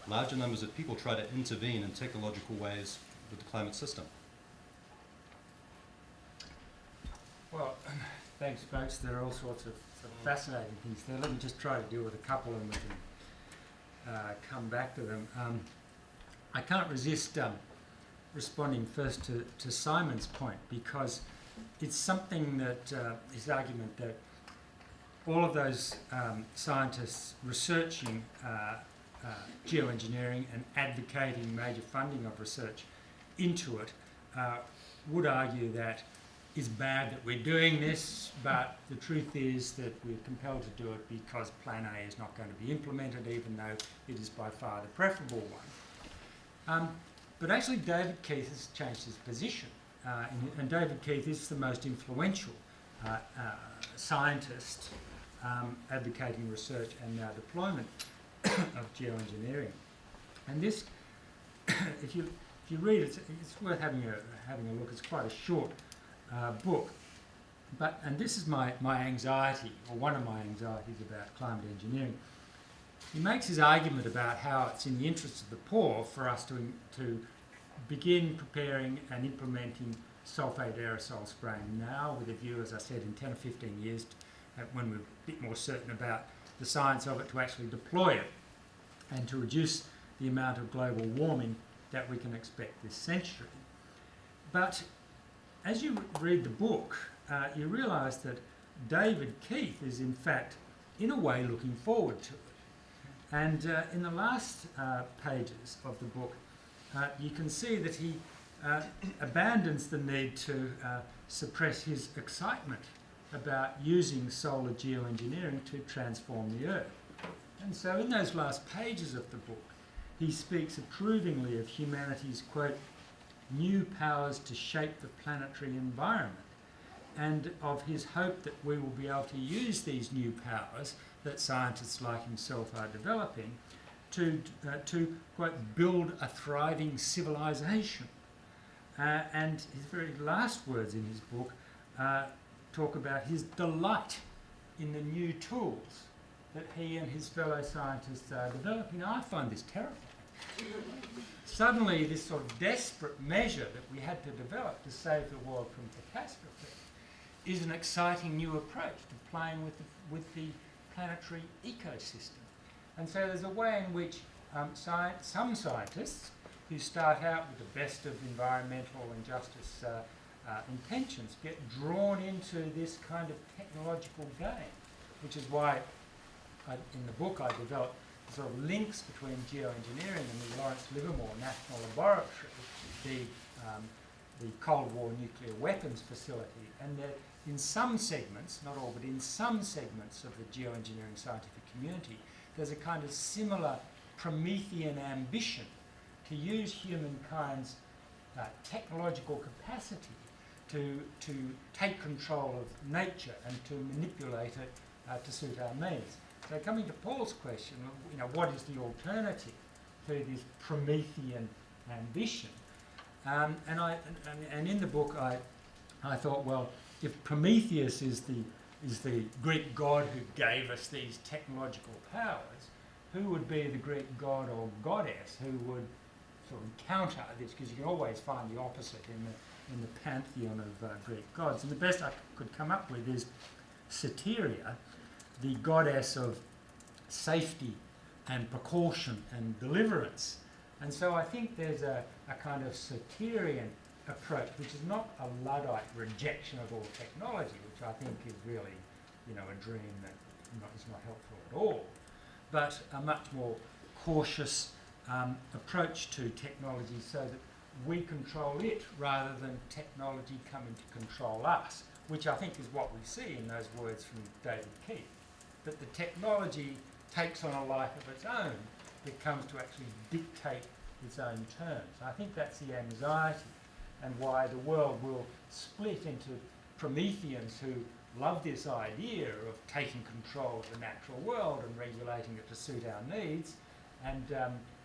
larger numbers of people try to intervene in technological ways with the climate system. Well, thanks, folks. There are all sorts of fascinating things there. Let me just try to deal with a couple and we can come back to them. I can't resist responding first to Simon's point, because it's something that his argument that all of those scientists researching geoengineering and advocating major funding of research into it would argue that it's bad that we're doing this, but the truth is that we're compelled to do it because Plan A is not going to be implemented, even though it is by far the preferable one. But actually David Keith has changed his position, and David Keith is the most influential scientist advocating research and now deployment of geoengineering. And this, if you read it, it's worth having a look. It's quite a short book, and this is my anxiety, or one of my anxieties about climate engineering. He makes his argument about how it's in the interests of the poor for us to begin preparing and implementing sulfate aerosol spraying now, with a view, as I said, in 10 or 15 years, when we're a bit more certain about the science of it, to actually deploy it and to reduce the amount of global warming that we can expect this century. But as you read the book, you realise that David Keith is in fact, in a way, looking forward to it. And in the last pages of the book, you can see that he abandons the need to suppress his excitement about using solar geoengineering to transform the Earth. And so in those last pages of the book, he speaks approvingly of humanity's, quote, new powers to shape the planetary environment, and of his hope that we will be able to use these new powers that scientists like himself are developing to quote, build a thriving civilization. And his very last words in his book talk about his delight in the new tools that he and his fellow scientists are developing. Now, I find this terrifying. Suddenly, this sort of desperate measure that we had to develop to save the world from catastrophe is an exciting new approach to playing with the planetary ecosystem. And so there's a way in which some scientists who start out with the best of environmental and justice intentions get drawn into this kind of technological game, which is why in the book I developed sort of links between geoengineering and the Lawrence Livermore National Laboratory, the Cold War nuclear weapons facility, and that in some segments, not all, but in some segments of the geoengineering scientific community, there's a kind of similar Promethean ambition to use humankind's technological capacity to take control of nature and to manipulate it to suit our needs. So coming to Paul's question, what is the alternative to this Promethean ambition? And in the book, I thought, well, if Prometheus is the Greek god who gave us these technological powers, who would be the Greek god or goddess who would sort of counter this? Because you can always find the opposite in the pantheon of Greek gods. And the best I could come up with is Soteria, the goddess of safety and precaution and deliverance. And so I think there's a kind of Soterian approach, which is not a Luddite rejection of all technology, which I think is really, a dream that is not helpful at all, but a much more cautious approach to technology so that we control it rather than technology coming to control us, which I think is what we see in those words from David Keith, that the technology takes on a life of its own that comes to actually dictate its own terms. I think that's the anxiety, and why the world will split into Prometheans who love this idea of taking control of the natural world and regulating it to suit our needs, and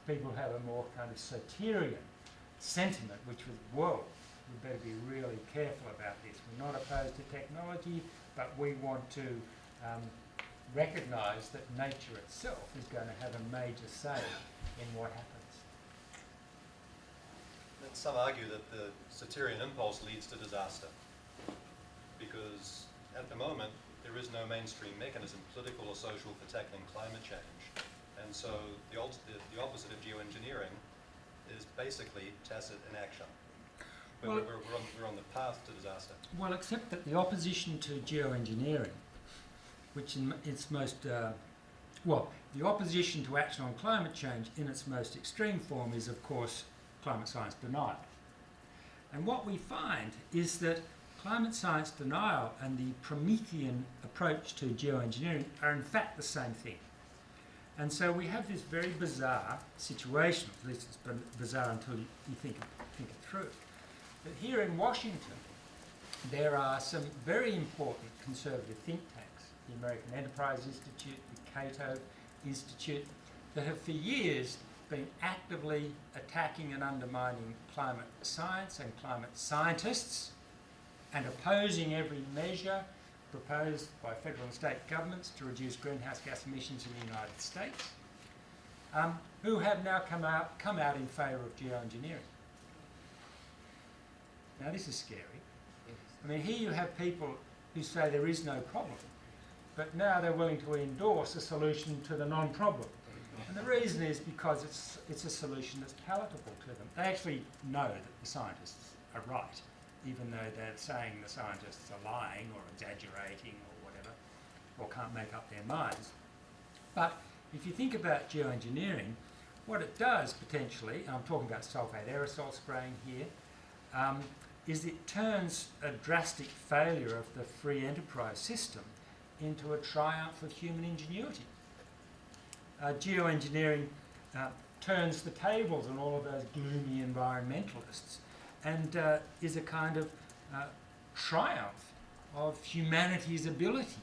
people have a more kind of Soterian sentiment, which was, whoa, we better be really careful about this. We're not opposed to technology, but we want to recognise that nature itself is going to have a major say in what happens. some argue that the Satyrian impulse leads to disaster, because at the moment there is no mainstream mechanism, political or social, for tackling climate change. And so the opposite of geoengineering is basically tacit inaction. But Well, we're on the path to disaster. Well, except that the opposition to geoengineering, which in its most, the opposition to action on climate change in its most extreme form is, of course, climate science denial. And what we find is that climate science denial and the Promethean approach to geoengineering are in fact the same thing. And so we have this very bizarre situation, at least it's bizarre until you think it through. But here in Washington, there are some very important conservative think tanks, the American Enterprise Institute, the Cato Institute, that have for years been actively attacking and undermining climate science and climate scientists and opposing every measure proposed by federal and state governments to reduce greenhouse gas emissions in the United States, who have now come out in favour of geoengineering. Now this is scary. I mean, here you have people who say there is no problem, but now they're willing to endorse a solution to the non-problem. And the reason is because it's a solution that's palatable to them. They actually know that the scientists are right, even though they're saying the scientists are lying or exaggerating or whatever, or can't make up their minds. But if you think about geoengineering, what it does potentially, and I'm talking about sulfate aerosol spraying here, is it turns a drastic failure of the free enterprise system into a triumph of human ingenuity. Geoengineering turns the tables on all of those gloomy environmentalists and is a kind of triumph of humanity's ability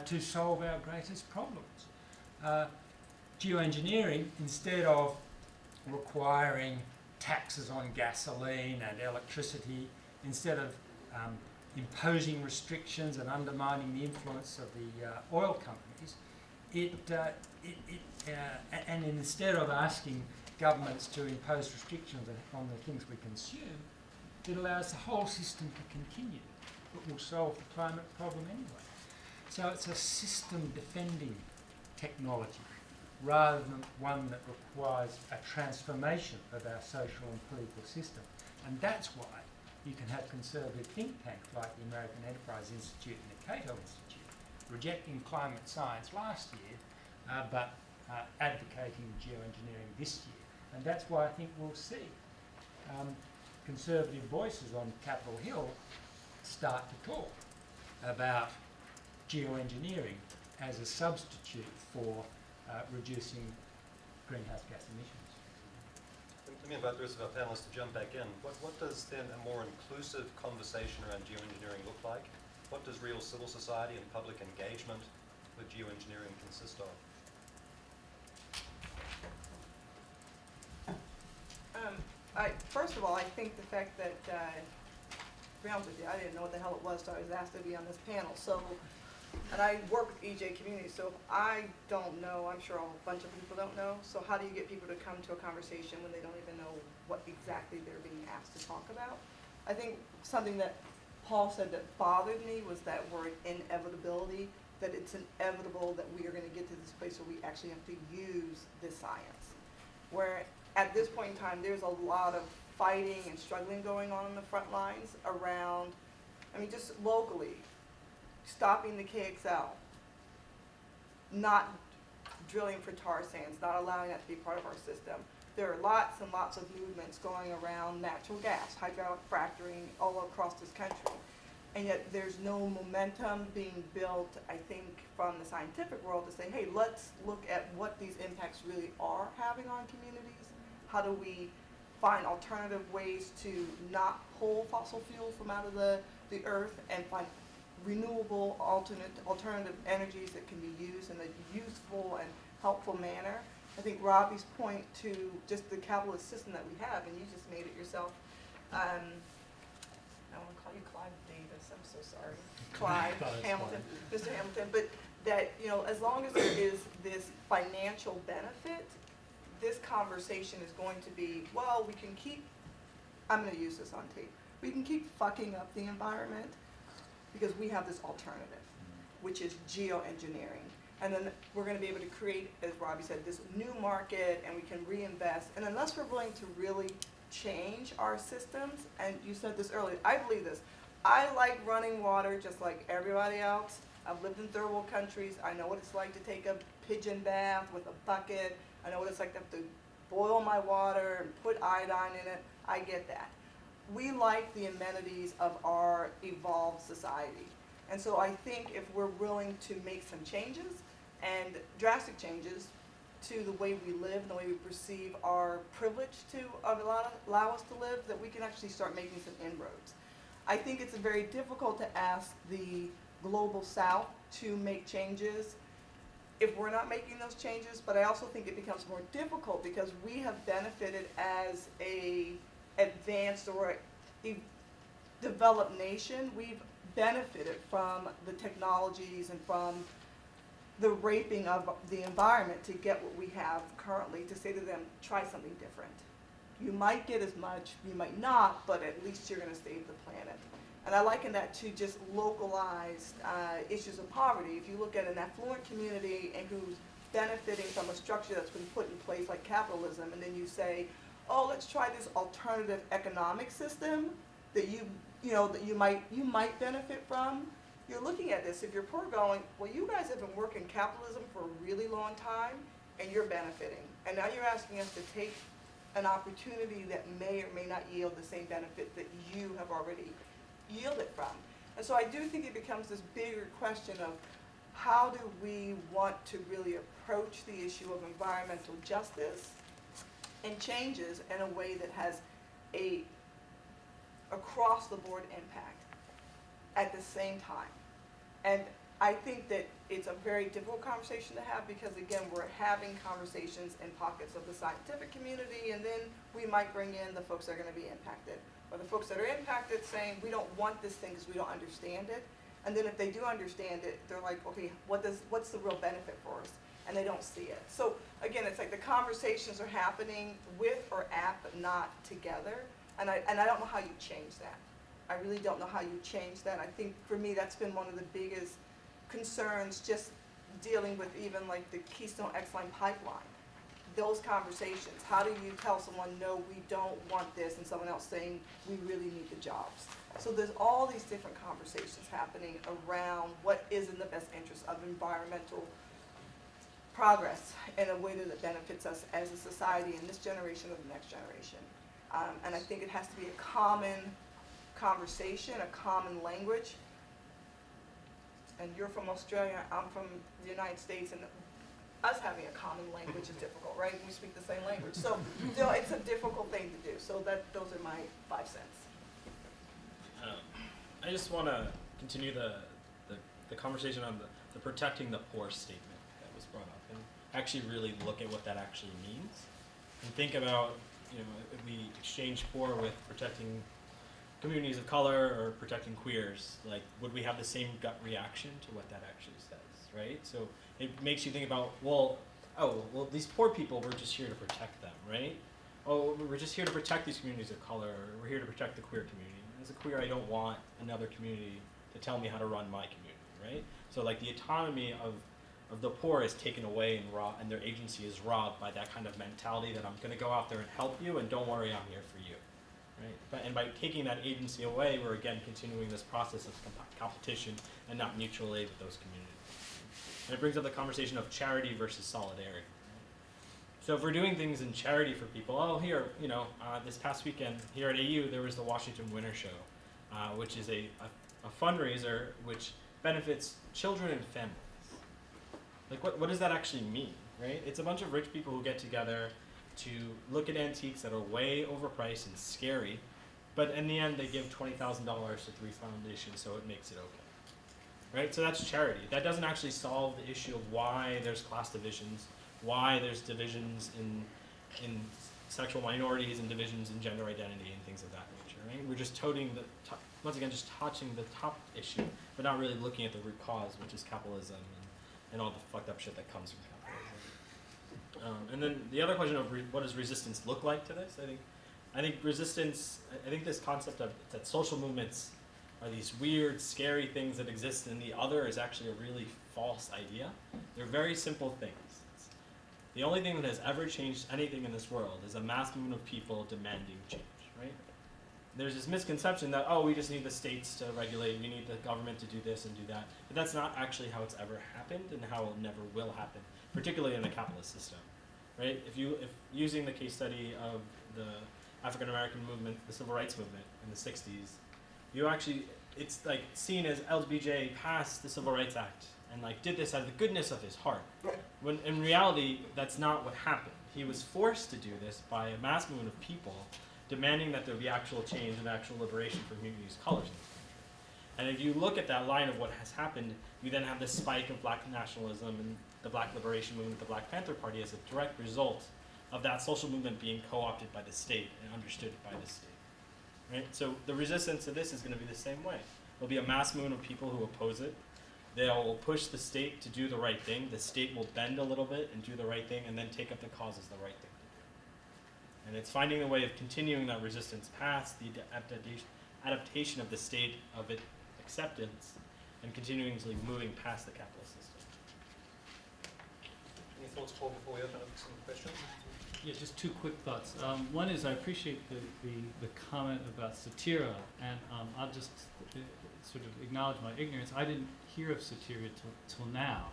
to solve our greatest problems. Geoengineering, instead of requiring taxes on gasoline and electricity, instead of imposing restrictions and undermining the influence of the oil companies, and instead of asking governments to impose restrictions on the things we consume, it allows the whole system to continue. It will solve the climate problem anyway. So it's a system defending technology rather than one that requires a transformation of our social and political system. And that's why you can have conservative think tanks like the American Enterprise Institute and the Cato Institute rejecting climate science last year, but advocating geoengineering this year. And that's why I think we'll see conservative voices on Capitol Hill start to talk about geoengineering as a substitute for reducing greenhouse gas emissions. Let me invite the rest of our panelists to jump back in. What does then a more inclusive conversation around geoengineering look like? What does real civil society and public engagement with geoengineering consist of? First of all, I think the fact that, to be honest with you, I didn't know what the hell it was, so I was asked to be on this panel. So, and I work with EJ community, so if I don't know, I'm sure a bunch of people don't know. So how do you get people to come to a conversation when they don't even know what exactly they're being asked to talk about? I think something that Paul said that bothered me was that word inevitability, that it's inevitable that we are going to get to this place where we actually have to use this science. Where at this point in time, there's a lot of fighting and struggling going on in the front lines around, I mean, just locally, stopping the KXL, not drilling for tar sands, not allowing that to be part of our system. There are lots and lots of movements going around natural gas, hydraulic fracturing all across this country. And yet there's no momentum being built, I think, from the scientific world to say, hey, let's look at what these impacts really are having on communities. How do we find alternative ways to not pull fossil fuels from out of the earth and find renewable alternative energies that can be used in a useful and helpful manner? I think Robbie's point to just the capitalist system that we have, and you just made it yourself. I want to call you Clive Davis, I'm so sorry. Clive Hamilton, Mr. Hamilton, but that, you know, as long as there is this financial benefit, this conversation is going to be, well, we can keep I'm gonna use this on tape. We can keep fucking up the environment because we have this alternative, which is geoengineering. And then we're gonna be able to create, as Robbie said, this new market, and we can reinvest. And unless we're willing to really change our systems, and you said this earlier, I believe this. I like running water just like everybody else. I've lived in third world countries. I know what it's like to take a pigeon bath with a bucket. I know what it's like to have to boil my water and put iodine in it. I get that. We like the amenities of our evolved society. And so I think if we're willing to make some changes, and drastic changes, to the way we live and the way we perceive our privilege to allow us to live, that we can actually start making some inroads. I think it's very difficult to ask the global south to make changes if we're not making those changes, but I also think it becomes more difficult because we have benefited as a advanced or a developed nation. We've benefited from the technologies and from the raping of the environment to get what we have currently, to say to them, try something different. You might get as much, you might not, but at least you're gonna save the planet. And I liken that to just localized issues of poverty. If you look at an affluent community and who's benefiting from a structure that's been put in place like capitalism, and then you say, oh, let's try this alternative economic system that that you might benefit from. You're looking at this, if you're poor, going, well, you guys have been working capitalism for a really long time, and you're benefiting. And now you're asking us to take an opportunity that may or may not yield the same benefit that you have already yielded from. And so I do think it becomes this bigger question of how do we want to really approach the issue of environmental justice and changes in a way that has a across-the-board impact at the same time. And I think that it's a very difficult conversation to have because, again, we're having conversations in pockets of the scientific community, and then we might bring in the folks that are going to be impacted. Or the folks that are impacted saying, we don't want this thing because we don't understand it. And then if they do understand it, they're like, okay, what's the real benefit for us? And they don't see it. So again, it's like the conversations are happening with or at, but not together. And I don't know how you change that. I really don't know how you change that. I think for me, that's been one of the biggest concerns, just dealing with even like the Keystone X-Line pipeline. Those conversations, how do you tell someone, no, we don't want this, and someone else saying, we really need the jobs? So there's all these different conversations happening around what is in the best interest of environmental progress in a way that benefits us as a society in this generation or the next generation. And I think it has to be a common conversation, a common language. And you're from Australia, I'm from the United States, and us having a common language is difficult, right? We speak the same language. So it's a difficult thing to do. So those are my 5 cents. I just want to continue the conversation on the protecting the poor statement that was brought up, and actually really look at what that actually means, and think about, if we exchange poor with protecting communities of color or protecting queers, like, would we have the same gut reaction to what that actually says, right? So it makes you think about, well, these poor people, we're just here to protect them, right? Oh, we're just here to protect these communities of color, or we're here to protect the queer community. As a queer, I don't want another community to tell me how to run my community, right? So like the autonomy of the poor is taken away and their agency is robbed by that kind of mentality that I'm gonna go out there and help you, and don't worry, I'm here for you. Right? And by taking that agency away, we're again continuing this process of competition and not mutual aid with those communities. And it brings up the conversation of charity versus solidarity. So if we're doing things in charity for people, here, this past weekend here at AU, there was the Washington Winter Show, which is a fundraiser which benefits children and families. Like, what does that actually mean, right? It's a bunch of rich people who get together to look at antiques that are way overpriced and scary, but in the end they give $20,000 to 3 foundations, so it makes it okay, right? So that's charity. That doesn't actually solve the issue of why there's class divisions, why there's divisions in sexual minorities and divisions in gender identity and things of that nature, right? We're just once again, just touching the top issue, but not really looking at the root cause, which is capitalism and all the fucked up shit that comes from capitalism. And then the other question of what does resistance look like to this? I think I think resistance, I think this concept of that social movements are these weird, scary things that exist and the other is actually a really false idea. They're very simple things. The only thing that has ever changed anything in this world is a mass movement of people demanding change, right? There's this misconception that, oh, we just need the states to regulate, we need the government to do this and do that. But that's not actually how it's ever happened and how it never will happen, particularly in the capitalist system, right? If using the case study of the African American movement, the civil rights movement in the 60s, you actually, it's like seen as LBJ passed the Civil Rights Act and like did this out of the goodness of his heart. When in reality, that's not what happened. He was forced to do this by a mass movement of people demanding that there be actual change and actual liberation for communities of colors in this country. And if you look at that line of what has happened, you then have this spike of black nationalism and the black liberation movement, the Black Panther Party, as a direct result of that social movement being co-opted by the state and understood by the state. Right? So the resistance to this is going to be the same way. There'll be a mass movement of people who oppose it. They'll push the state to do the right thing. The state will bend a little bit and do the right thing and then take up the cause as the right thing to do. And it's finding a way of continuing that resistance past the adaptation of the state of its acceptance and continuously moving past the capitalist system. Any thoughts, Paul, before we open up some questions? Yeah, just two quick thoughts. One is I appreciate the comment about satira, and I'll just sort of acknowledge my ignorance. I didn't hear of satira till now,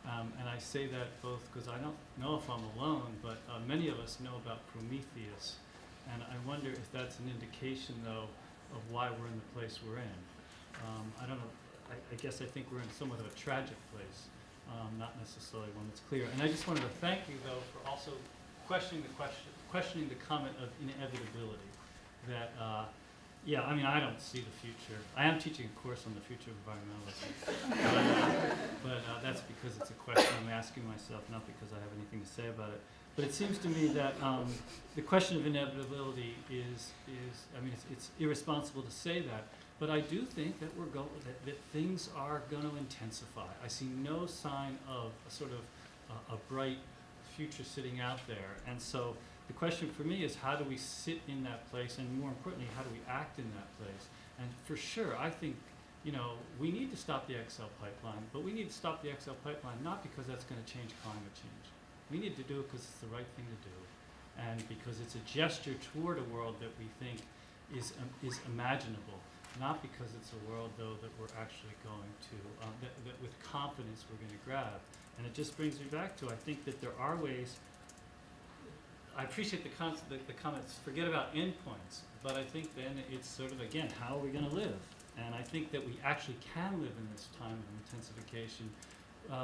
and I say that both because I don't know if I'm alone, but many of us know about Prometheus, and I wonder if that's an indication, though, of why we're in the place we're in. I don't know. I guess I think we're in somewhat of a tragic place, not necessarily one that's clear. And I just wanted to thank you, though, for also questioning the comment of inevitability. That, yeah, I mean, I don't see the future. I am teaching a course on the future of environmentalism, but that's because it's a question I'm asking myself, not because I have anything to say about it. But it seems to me that the question of inevitability is I mean, it's irresponsible to say that, but I do think that that things are going to intensify. I see no sign of a sort of a bright future sitting out there, and so the question for me is, how do we sit in that place, and more importantly, how do we act in that place? And for sure, I think, you know, we need to stop the XL pipeline, but we need to stop the XL pipeline not because that's going to change climate change. We need to do it because it's the right thing to do, and because it's a gesture toward a world that we think is imaginable, not because it's a world, though, that we're actually going to, that with confidence we're going to grab. And it just brings me back to, I think that there are ways. I appreciate the comments, forget about endpoints, but I think then it's sort of, again, how are we going to live? And I think that we actually can live in this time of intensification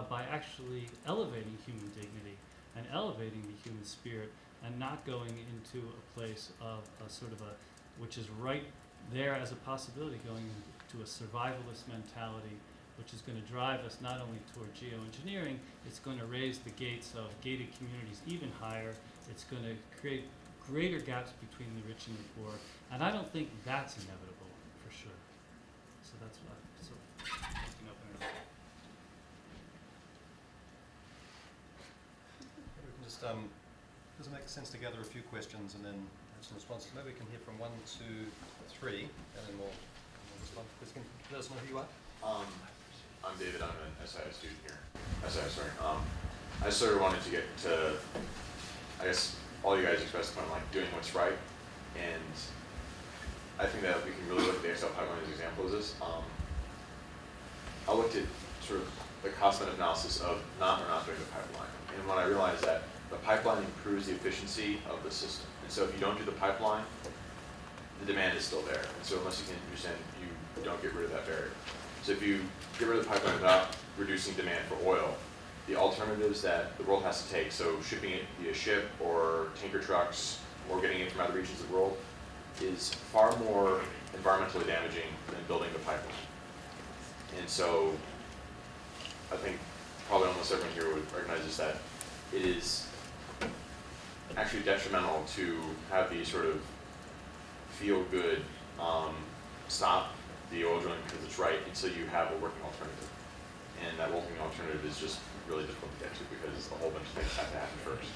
by actually elevating human dignity and elevating the human spirit and not going into a place of a sort of which is right there as a possibility, going into a survivalist mentality, which is going to drive us not only toward geoengineering, it's going to raise the gates of gated communities even higher. It's going to create greater gaps between the rich and the poor, and I don't think that's inevitable, for sure. So that's what you can open it up. We can just, does it make sense to gather a few questions and then have some responses? Maybe we can hear from 1, 2, 3, and then we'll respond. Chris, can you let us know who you are? I'm David. I'm an SIS student here. Sorry. I sort of wanted to get to, I guess, all you guys expressed the point of like doing what's right, and I think that we can really look at the XL pipeline as an example of this. I looked at sort of the cost-benefit analysis of not doing the pipeline, and when I realized that the pipeline improves the efficiency of the system, and so if you don't do the pipeline, the demand is still there, and so unless you can understand, you don't get rid of that barrier. So if you get rid of the pipeline without reducing demand for oil, the alternatives that the world has to take, so shipping it via ship or tanker trucks or getting it from other regions of the world, is far more environmentally damaging than building the pipeline. And so I think probably almost everyone here would recognize that it is actually detrimental to have these sort of feel-good stop the oil drilling because it's right until you have a working alternative. And that working alternative is just really difficult to get to because a whole bunch of things have to happen first.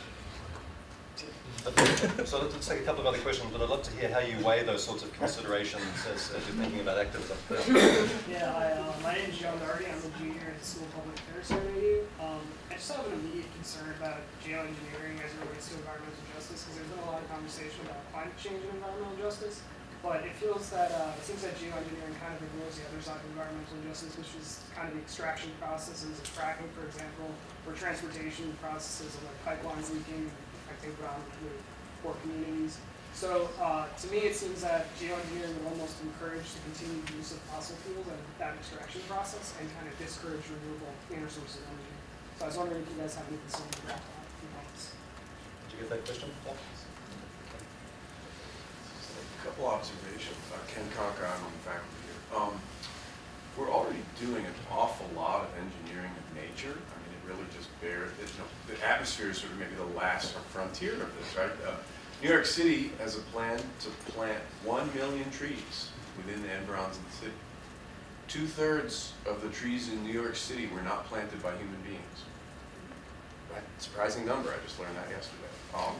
So let's take a couple of other questions, but I'd love to hear how you weigh those sorts of considerations as you're thinking about activism. Yeah, my name is John Doherty. I'm a junior at the School of Public Affairs at AU. I just have an immediate concern about geoengineering as it relates to environmental justice, because there's been a lot of conversation about climate change and environmental justice, but it feels that, it seems that geoengineering kind of ignores the other side of environmental justice, which is kind of the extraction processes of fracking, for example, or transportation processes of like pipelines leaking, affecting predominantly poor communities. So to me, it seems that geoengineering would almost encourage the continued use of fossil fuels and that extraction process, and kind of discourage renewable cleaner sources of energy. So I was wondering if you guys have any concerns about that. Did you get that question? Paul? A couple observations. Ken Conca, I'm on the faculty here. We're already doing an awful lot of engineering of nature. I mean, it really just bears, the atmosphere is sort of maybe the last frontier of this, right? New York City has a plan to plant 1 million trees within the environs of the city. 2/3 of the trees in New York City were not planted by human beings. Right? Surprising number, I just learned that yesterday.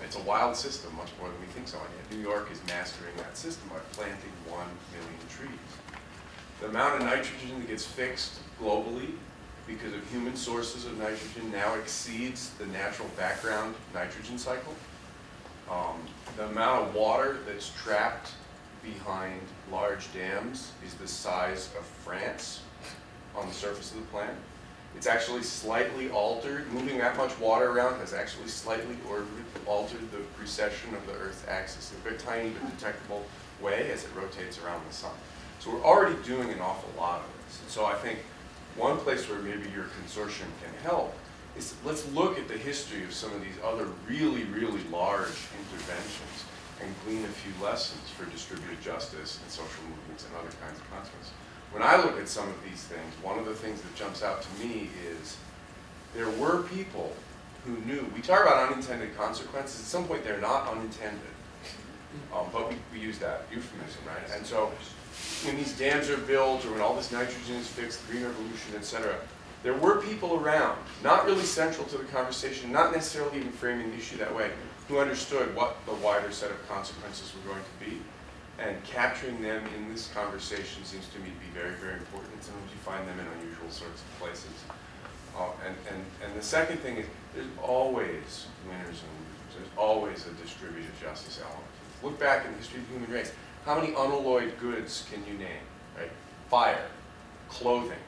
It's a wild system, much more than we think so. And yet New York is mastering that system by planting 1 million trees. The amount of nitrogen that gets fixed globally because of human sources of nitrogen now exceeds the natural background nitrogen cycle. The amount of water that's trapped behind large dams is the size of France on the surface of the planet. It's actually slightly altered. Moving that much water around has actually slightly altered the precession of the Earth's axis in a very tiny but detectable way as it rotates around the sun. So we're already doing an awful lot of this. And so I think one place where maybe your consortium can help is let's look at the history of some of these other really, really large interventions and glean a few lessons for distributed justice and social movements and other kinds of consequences. When I look at some of these things, one of the things that jumps out to me is there were people who knew. We talk about unintended consequences. At some point, they're not unintended. But we use that euphemism, right? And so when these dams are built or when all this nitrogen is fixed, the green revolution, et cetera, there were people around, not really central to the conversation, not necessarily even framing the issue that way, who understood what the wider set of consequences were going to be. And capturing them in this conversation seems to me to be very, very important. And sometimes you find them in unusual sorts of places. And the second thing is there's always winners and losers. There's always a distributed justice element. Look back in the history of the human race. How many unalloyed goods can you name? Right? Fire, clothing,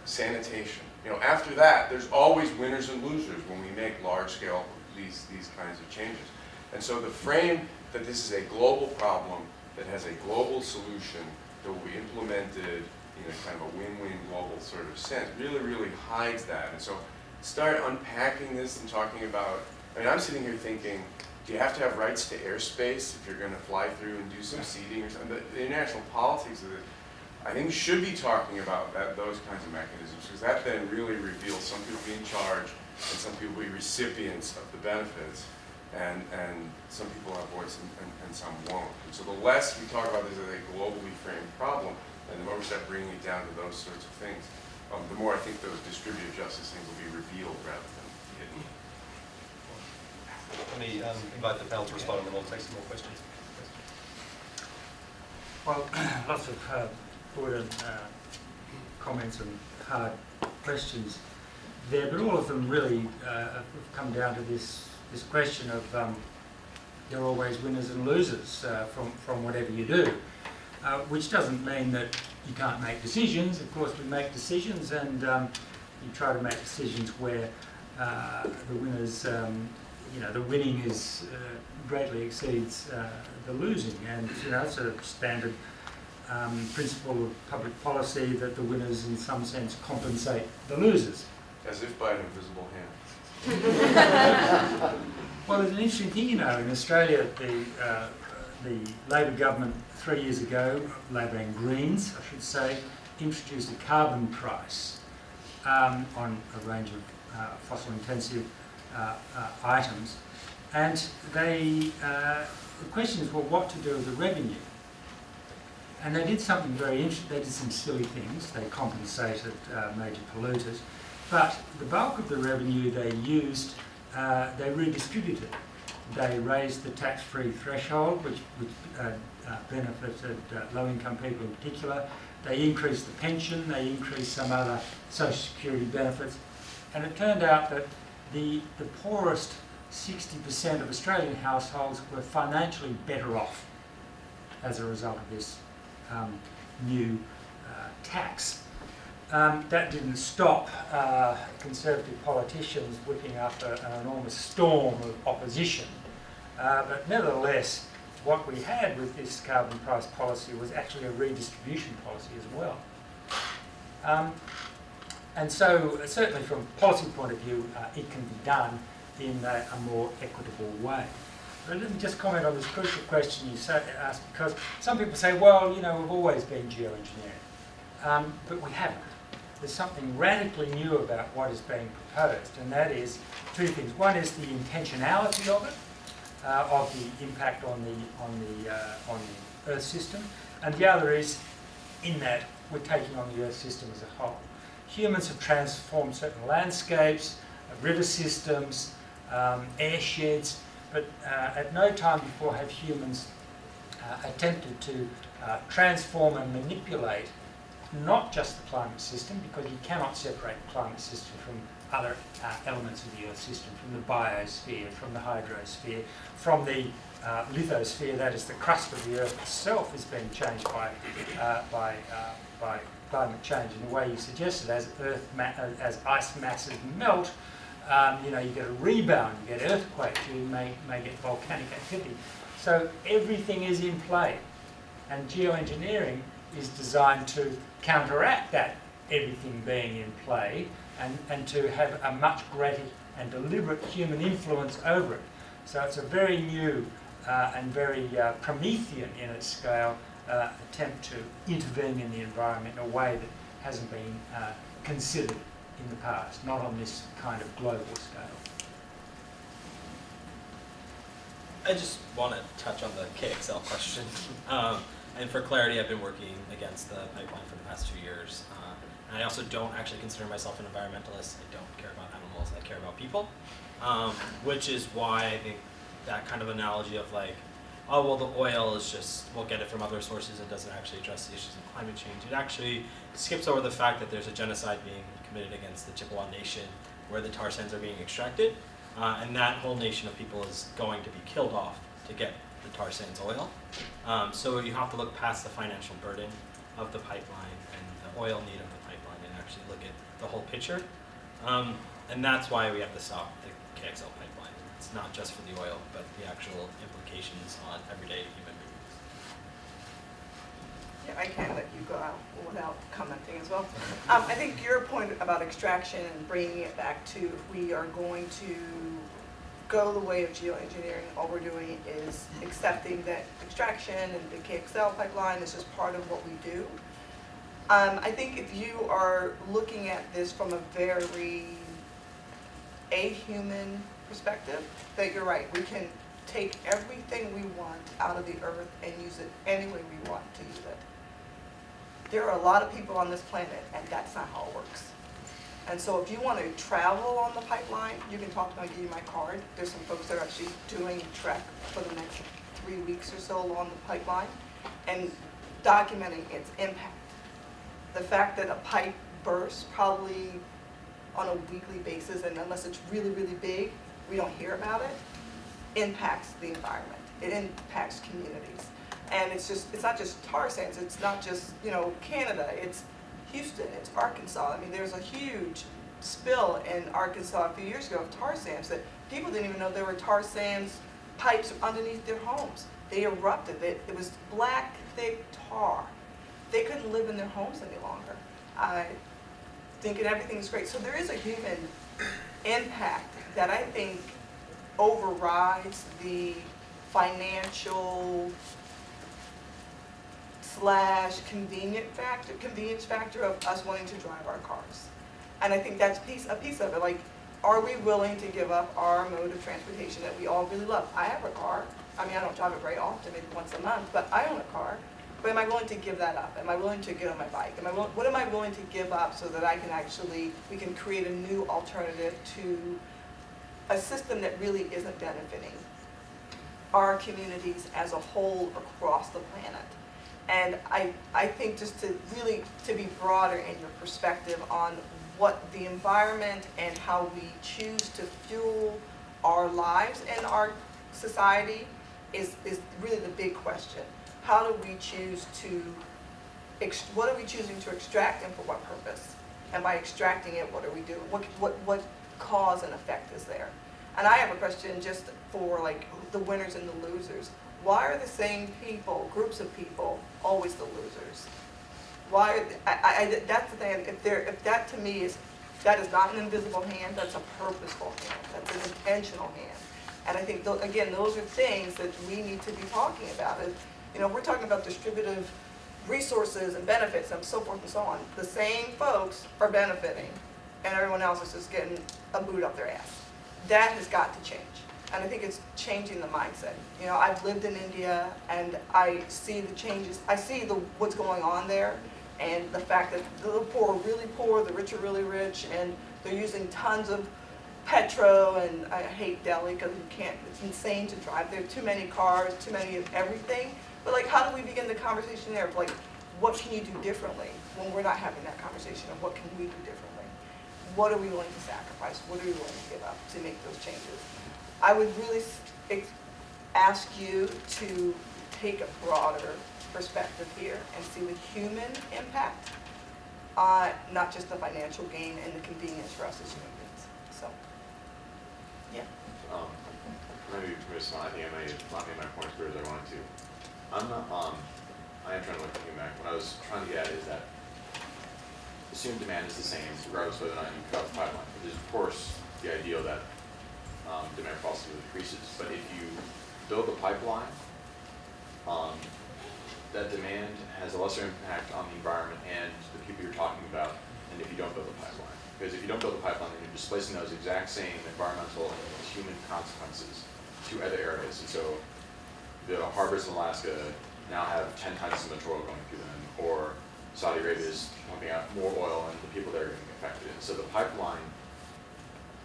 sanitation. You know, after that, there's always winners and losers when we make large-scale these kinds of changes. And so the frame that this is a global problem that has a global solution that will be implemented in a kind of a win-win global sort of sense really, really hides that. And so start unpacking this and talking about, I mean, I'm sitting here thinking, do you have to have rights to airspace if you're going to fly through and do some seeding or something? The international politics of it, I think we should be talking about those kinds of mechanisms, because that then really reveals some people being charged and some people be recipients of the benefits, and some people have voice and some won't. And so the less we talk about this as a globally framed problem, and the more we start bringing it down to those sorts of things, the more I think those distributed justice things will be revealed rather than hidden. Let me invite the panel to respond, and then we'll take some more questions. Well, lots of good comments and hard questions there, but all of them really have come down to this question of there are always winners and losers from whatever you do, which doesn't mean that you can't make decisions. Of course, we make decisions, and you try to make decisions where the winners, the winning is greatly exceeds the losing, and it's a standard principle of public policy that the winners, in some sense, compensate the losers. As if by an invisible hand. Well, there's an interesting thing, in Australia, the Labor government 3 years ago, Labor and Greens, I should say, introduced a carbon price on a range of fossil-intensive items, and the question is, well, what to do with the revenue? And they did something very interesting. They did some silly things. They compensated major polluters, but the bulk of the revenue they used, they redistributed. They raised the tax-free threshold, which benefited low-income people in particular. They increased the pension, they increased some other social security benefits, and it turned out that the poorest 60% of Australian households were financially better off as a result of this new tax. That didn't stop Conservative politicians whipping up an enormous storm of opposition, but nevertheless, what we had with this carbon price policy was actually a redistribution policy as well. And so, certainly from a policy point of view, it can be done in a more equitable way. But let me just comment on this crucial question you asked, because some people say, well, you know, we've always been geoengineering, but we haven't. There's something radically new about what is being proposed, and that is two things. One is the intentionality of it, of the impact on the Earth system, and the other is in that we're taking on the Earth system as a whole. Humans have transformed certain landscapes, river systems, airsheds, but at no time before have humans attempted to transform and manipulate not just the climate system, because you cannot separate the climate system from other elements of the Earth system, from the biosphere, from the hydrosphere, from the lithosphere, that is the crust of the Earth itself, is being changed by climate change in the way you suggested. As ice masses melt, you know, you get a rebound, you get earthquakes, you may get volcanic activity. So everything is in play, and geoengineering is designed to counteract that everything being in play and to have a much greater and deliberate human influence over it. So it's a very new and very Promethean in its scale attempt to intervene in the environment in a way that hasn't been considered in the past, not on this kind of global scale. I just want to touch on the KXL question. And for clarity, I've been working against the pipeline for the past 2 years. And I also don't actually consider myself an environmentalist. I don't care about animals, I care about people. Which is why I think that kind of analogy of like, oh, well, the oil is just, we'll get it from other sources, it doesn't actually address the issues of climate change. It actually skips over the fact that there's a genocide being committed against the Chippewa Nation where the tar sands are being extracted. And that whole nation of people is going to be killed off to get the tar sands oil. So you have to look past the financial burden of the pipeline and the oil need of the pipeline and actually look at the whole picture. And that's why we have to stop the KXL pipeline. It's not just for the oil, but the actual implications on everyday human beings. Yeah, I can't let you go out without commenting as well. I think your point about extraction and bringing it back to if we are going to go the way of geoengineering, all we're doing is accepting that extraction and the KXL pipeline is just part of what we do. I think if you are looking at this from a very human perspective, that you're right. We can take everything we want out of the earth and use it any way we want to use it. There are a lot of people on this planet, and that's not how it works. And so if you want to travel on the pipeline, you can talk to me, I'll give you my card. There's some folks that are actually doing a trek for the next 3 weeks or so along the pipeline and documenting its impact. The fact that a pipe bursts probably on a weekly basis, and unless it's really, really big, we don't hear about it, impacts the environment. It impacts communities. And it's not just tar sands, it's not just, you know, Canada, it's Houston, it's Arkansas. I mean, there's a huge spill in Arkansas a few years ago of tar sands that people didn't even know there were tar sands pipes underneath their homes. They erupted. It was black, thick tar. They couldn't live in their homes any longer. Thinking everything's great. So there is a human impact that I think overrides the financial / convenience factor of us wanting to drive our cars. And I think that's a piece of it. Like, are we willing to give up our mode of transportation that we all really love? I have a car. I mean, I don't drive it very often, maybe once a month, but I own a car. But am I willing to give that up? Am I willing to get on my bike? What am I willing to give up so that we can create a new alternative to a system that really isn't benefiting our communities as a whole across the planet. And I think just to really to be broader in your perspective on what the environment and how we choose to fuel our lives and our society is really the big question. How do we choose to, what are we choosing to extract and for what purpose? And by extracting it, what are we doing? What cause and effect is there? And I have a question just for like the winners and the losers. Why are the same people, groups of people, always the losers? Why? That's the thing. If that to me is, that is not an invisible hand. That's a purposeful hand. That's an intentional hand. And I think again, those are things that we need to be talking about. You know, we're talking about distributive resources and benefits and so forth and so on. The same folks are benefiting, and everyone else is just getting a boot up their ass. That has got to change. And I think it's changing the mindset. You know, I've lived in India and I see the changes. I see what's going on there, and the fact that the poor are really poor, the rich are really rich, and they're using tons of petrol, and I hate Delhi because you can't, it's insane to drive there. Too many cars, too many of everything. But like, how do we begin the conversation there of like, what can you do differently when we're not having that conversation, and what can we do differently? What are we willing to sacrifice? What are we willing to give up to make those changes? I would really ask you to take a broader perspective here and see the human impact, not just the financial gain and the convenience for us as human beings. So, yeah. Maybe Ms. I think I may not make my point as clear as I wanted to. I'm not, I am trying to look at back. What I was trying to get at is that assumed demand is the same regardless of whether or not you cut the pipeline. It is, of course, the ideal that demand possibly decreases. But if you build the pipeline, that demand has a lesser impact on the environment and the people you're talking about than if you don't build the pipeline. Because if you don't build the pipeline, then you're displacing those exact same environmental and human consequences to other areas. And so the harbors in Alaska now have 10 times as much oil going through them, or Saudi Arabia is pumping out more oil and the people there are getting affected. And so the pipeline,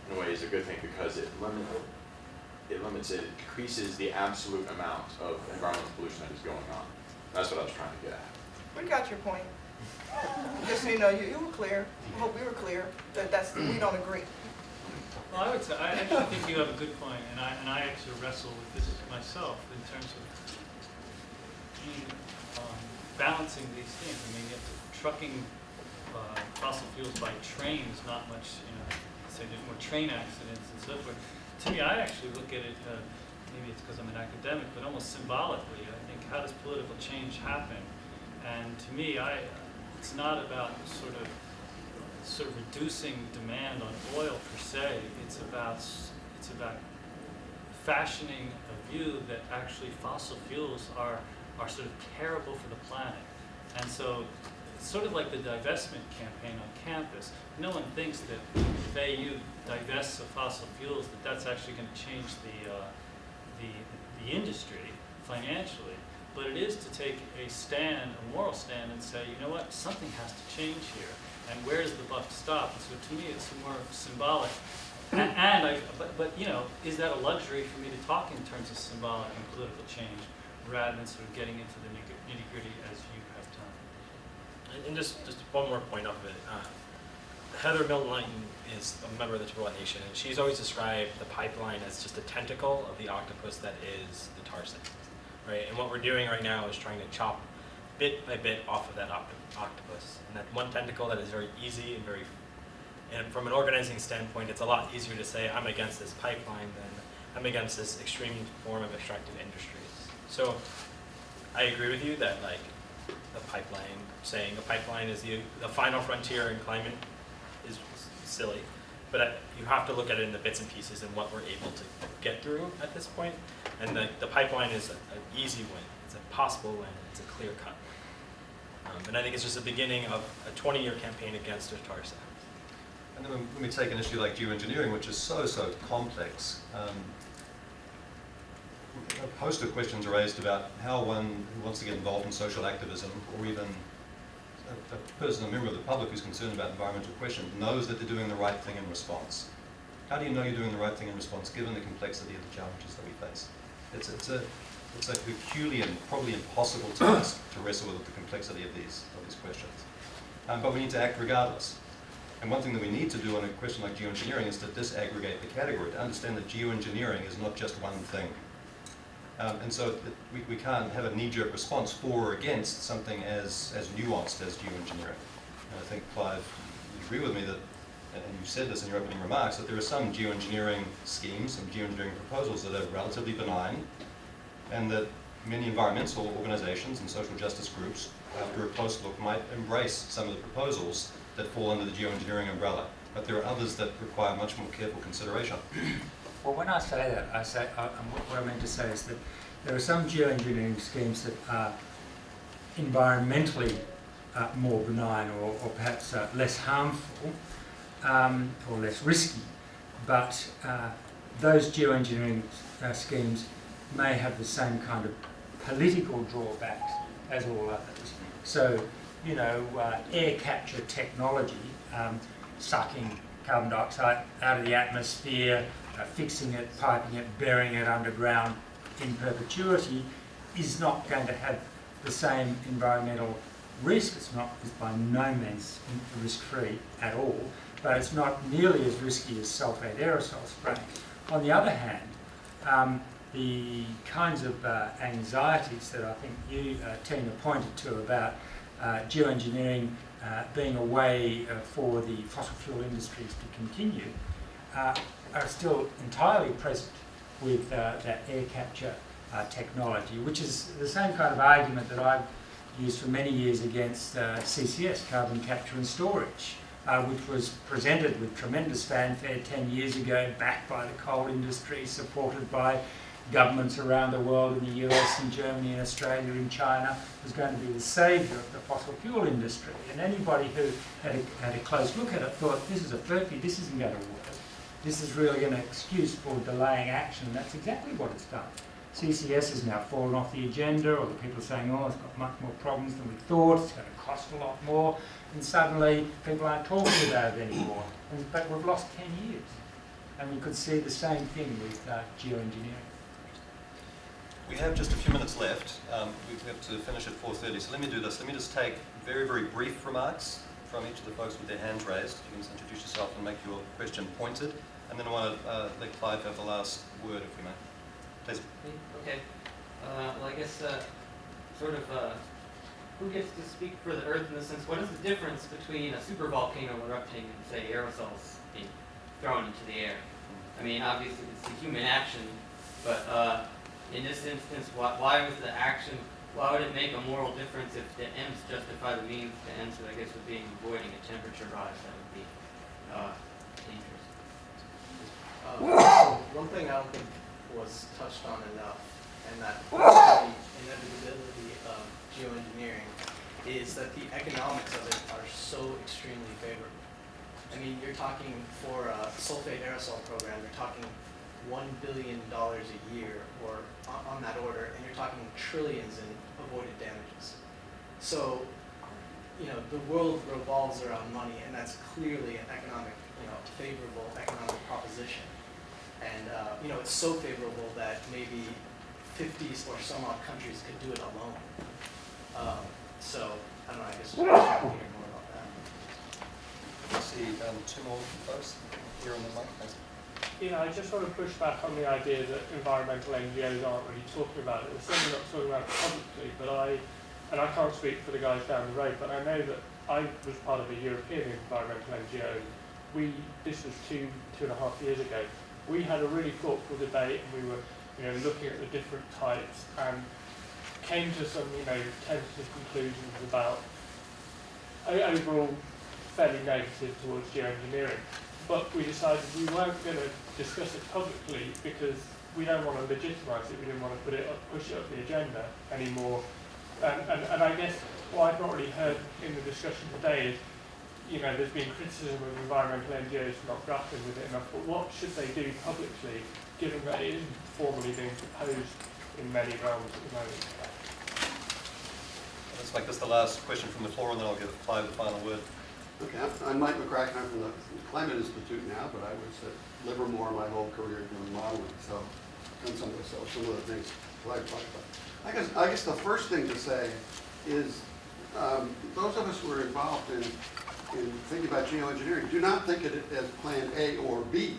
in a way, is a good thing because it decreases the absolute amount of environmental pollution that is going on. That's what I was trying to get at. We got your point. Just so you know, you were clear. I hope we were clear that we don't agree. Well, I would say, I actually think you have a good point, and I actually wrestle with this myself in terms of balancing these things. I mean, trucking fossil fuels by train is not much, say there's more train accidents and so forth. To me, I actually look at it, maybe it's because I'm an academic, but almost symbolically. I think, how does political change happen? And to me, it's not about sort of reducing demand on oil per se. It's about fashioning a view that actually fossil fuels are sort of terrible for the planet. And so it's sort of like the divestment campaign on campus. No one thinks that if AU divests of fossil fuels, that's actually going to change the industry financially. But it is to take a stand, a moral stand, and say, you know what, something has to change here. And where does the buck stop? And so to me, it's more symbolic. But is that a luxury for me to talk in terms of symbolic and political change, rather than sort of getting into the nitty-gritty as you have done? And just one more point off of it. Heather Milton-Lighton is a member of the Chippewa Nation, and she's always described the pipeline as just a tentacle of the octopus that is the tar sands, right? And what we're doing right now is trying to chop bit by bit off of that octopus. And that one tentacle that is very easy and from an organizing standpoint, it's a lot easier to say I'm against this pipeline than I'm against this extreme form of extractive industries. So I agree with you that saying a pipeline is the final frontier in climate is silly, but you have to look at it in the bits and pieces and what we're able to get through at this point. And the pipeline is an easy win. It's a possible win. It's a clear cut win. And I think it's just the beginning of a 20-year campaign against the tar sands. And then when we take an issue like geoengineering, which is so complex, a host of questions are raised about how one who wants to get involved in social activism, or even a person, a member of the public who's concerned about environmental questions, knows that they're doing the right thing in response. How do you know you're doing the right thing in response, given the complexity of the challenges that we face? It's a Herculean, probably impossible task to wrestle with the complexity of these questions. But we need to act regardless. And one thing that we need to do on a question like geoengineering is to disaggregate the category, to understand that geoengineering is not just one thing. And so we can't have a knee-jerk response for or against something as nuanced as geoengineering. And I think, Clive, you agree with me that, and you said this in your opening remarks, that there are some geoengineering schemes, some geoengineering proposals that are relatively benign, and that many environmental organizations and social justice groups, after a close look, might embrace some of the proposals that fall under the geoengineering umbrella. But there are others that require much more careful consideration. Well, when I say that, what I meant to say is that there are some geoengineering schemes that are environmentally more benign or perhaps less harmful or less risky, but those geoengineering schemes may have the same kind of political drawbacks as all others. So, you know, air capture technology, sucking carbon dioxide out of the atmosphere, fixing it, piping it, burying it underground in perpetuity, is not going to have the same environmental risk. It's by no means risk-free at all, but it's not nearly as risky as sulfate aerosol spraying. On the other hand, the kinds of anxieties that I think you, Tina, pointed to about geoengineering being a way for the fossil fuel industries to continue are still entirely present with that air capture technology, which is the same kind of argument that I've used for many years against CCS, carbon capture and storage, which was presented with tremendous fanfare 10 years ago, backed by the coal industry, supported by governments around the world, in the US and Germany and Australia and China, was going to be the saviour of the fossil fuel industry. And anybody who had a close look at it thought, this is a furphy, this isn't going to work. This is really an excuse for delaying action, and that's exactly what it's done. CCS has now fallen off the agenda, or the people are saying, oh, it's got much more problems than we thought, it's going to cost a lot more, and suddenly people aren't talking about it anymore. But we've lost 10 years. And we could see the same thing with geoengineering. We have just a few minutes left. We have to finish at 4:30, so let me do this. Let me just take very, very brief remarks from each of the folks with their hands raised. If you can just introduce yourself and make your question pointed. And then I want to let Clive have the last word, if we may. Please. Okay. Well, I guess who gets to speak for the Earth in the sense, what is the difference between a supervolcano erupting and, say, aerosols being thrown into the air? I mean, obviously it's the human action, but in this instance, why was the action, why would it make a moral difference if the ends justify the means? The ends, I guess, would be avoiding a temperature rise that would be dangerous. One thing I don't think was touched on enough, and that the inevitability of geoengineering is that the economics of it are so extremely favorable. I mean, you're talking for a sulfate aerosol program, you're talking $1 billion a year or on that order, and you're talking trillions in avoided damages. So, you know, the world revolves around money, and that's clearly an economic, favorable economic proposition. And, it's so favorable that maybe 50 or some odd countries could do it alone. So, I don't know, I guess we'll have to hear more about that. I see two more folks here on the mic. Thanks. Yeah, I just want to push back on the idea that environmental NGOs aren't really talking about it. They're certainly not talking about it publicly, but I can't speak for the guys down the road, but I know that I was part of a European environmental NGO. This was two and a half years ago. We had a really thoughtful debate, and we were, looking at the different types and came to some, tentative conclusions about overall fairly negative towards geoengineering. But we decided we weren't going to discuss it publicly because we don't want to legitimise it. We didn't want to push it up the agenda anymore. And I guess what I've not really heard in the discussion today is, there's been criticism of environmental NGOs for not grappling with it enough. But what should they do publicly, given that it isn't formally being proposed in many realms at the moment? Let's make this the last question from the floor, and then I'll give Clive the final word. Okay, I'm Mike McCracken. I'm from the Climate Institute now, but I was at Livermore my whole career doing modeling. So done some of the things Clive talked about. I guess the first thing to say is those of us who are involved in thinking about geoengineering do not think of it as plan A or B.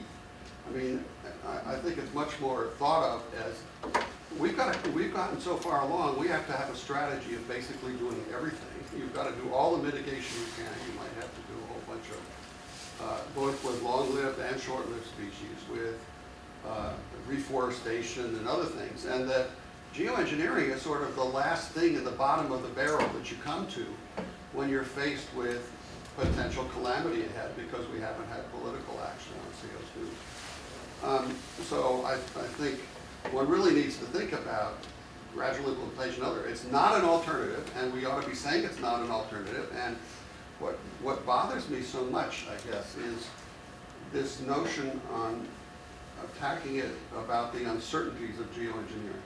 I mean, I think it's much more thought of as we've gotten so far along, we have to have a strategy of basically doing everything. You've got to do all the mitigation you can. You might have to do a whole bunch of, both with long-lived and short-lived species, with reforestation and other things. And that geoengineering is sort of the last thing at the bottom of the barrel that you come to when you're faced with potential calamity ahead because we haven't had political action on CO2. So I think one really needs to think about gradual implementation of other. It's not an alternative, and we ought to be saying it's not an alternative. And what bothers me so much, I guess, is this notion on attacking it about the uncertainties of geoengineering.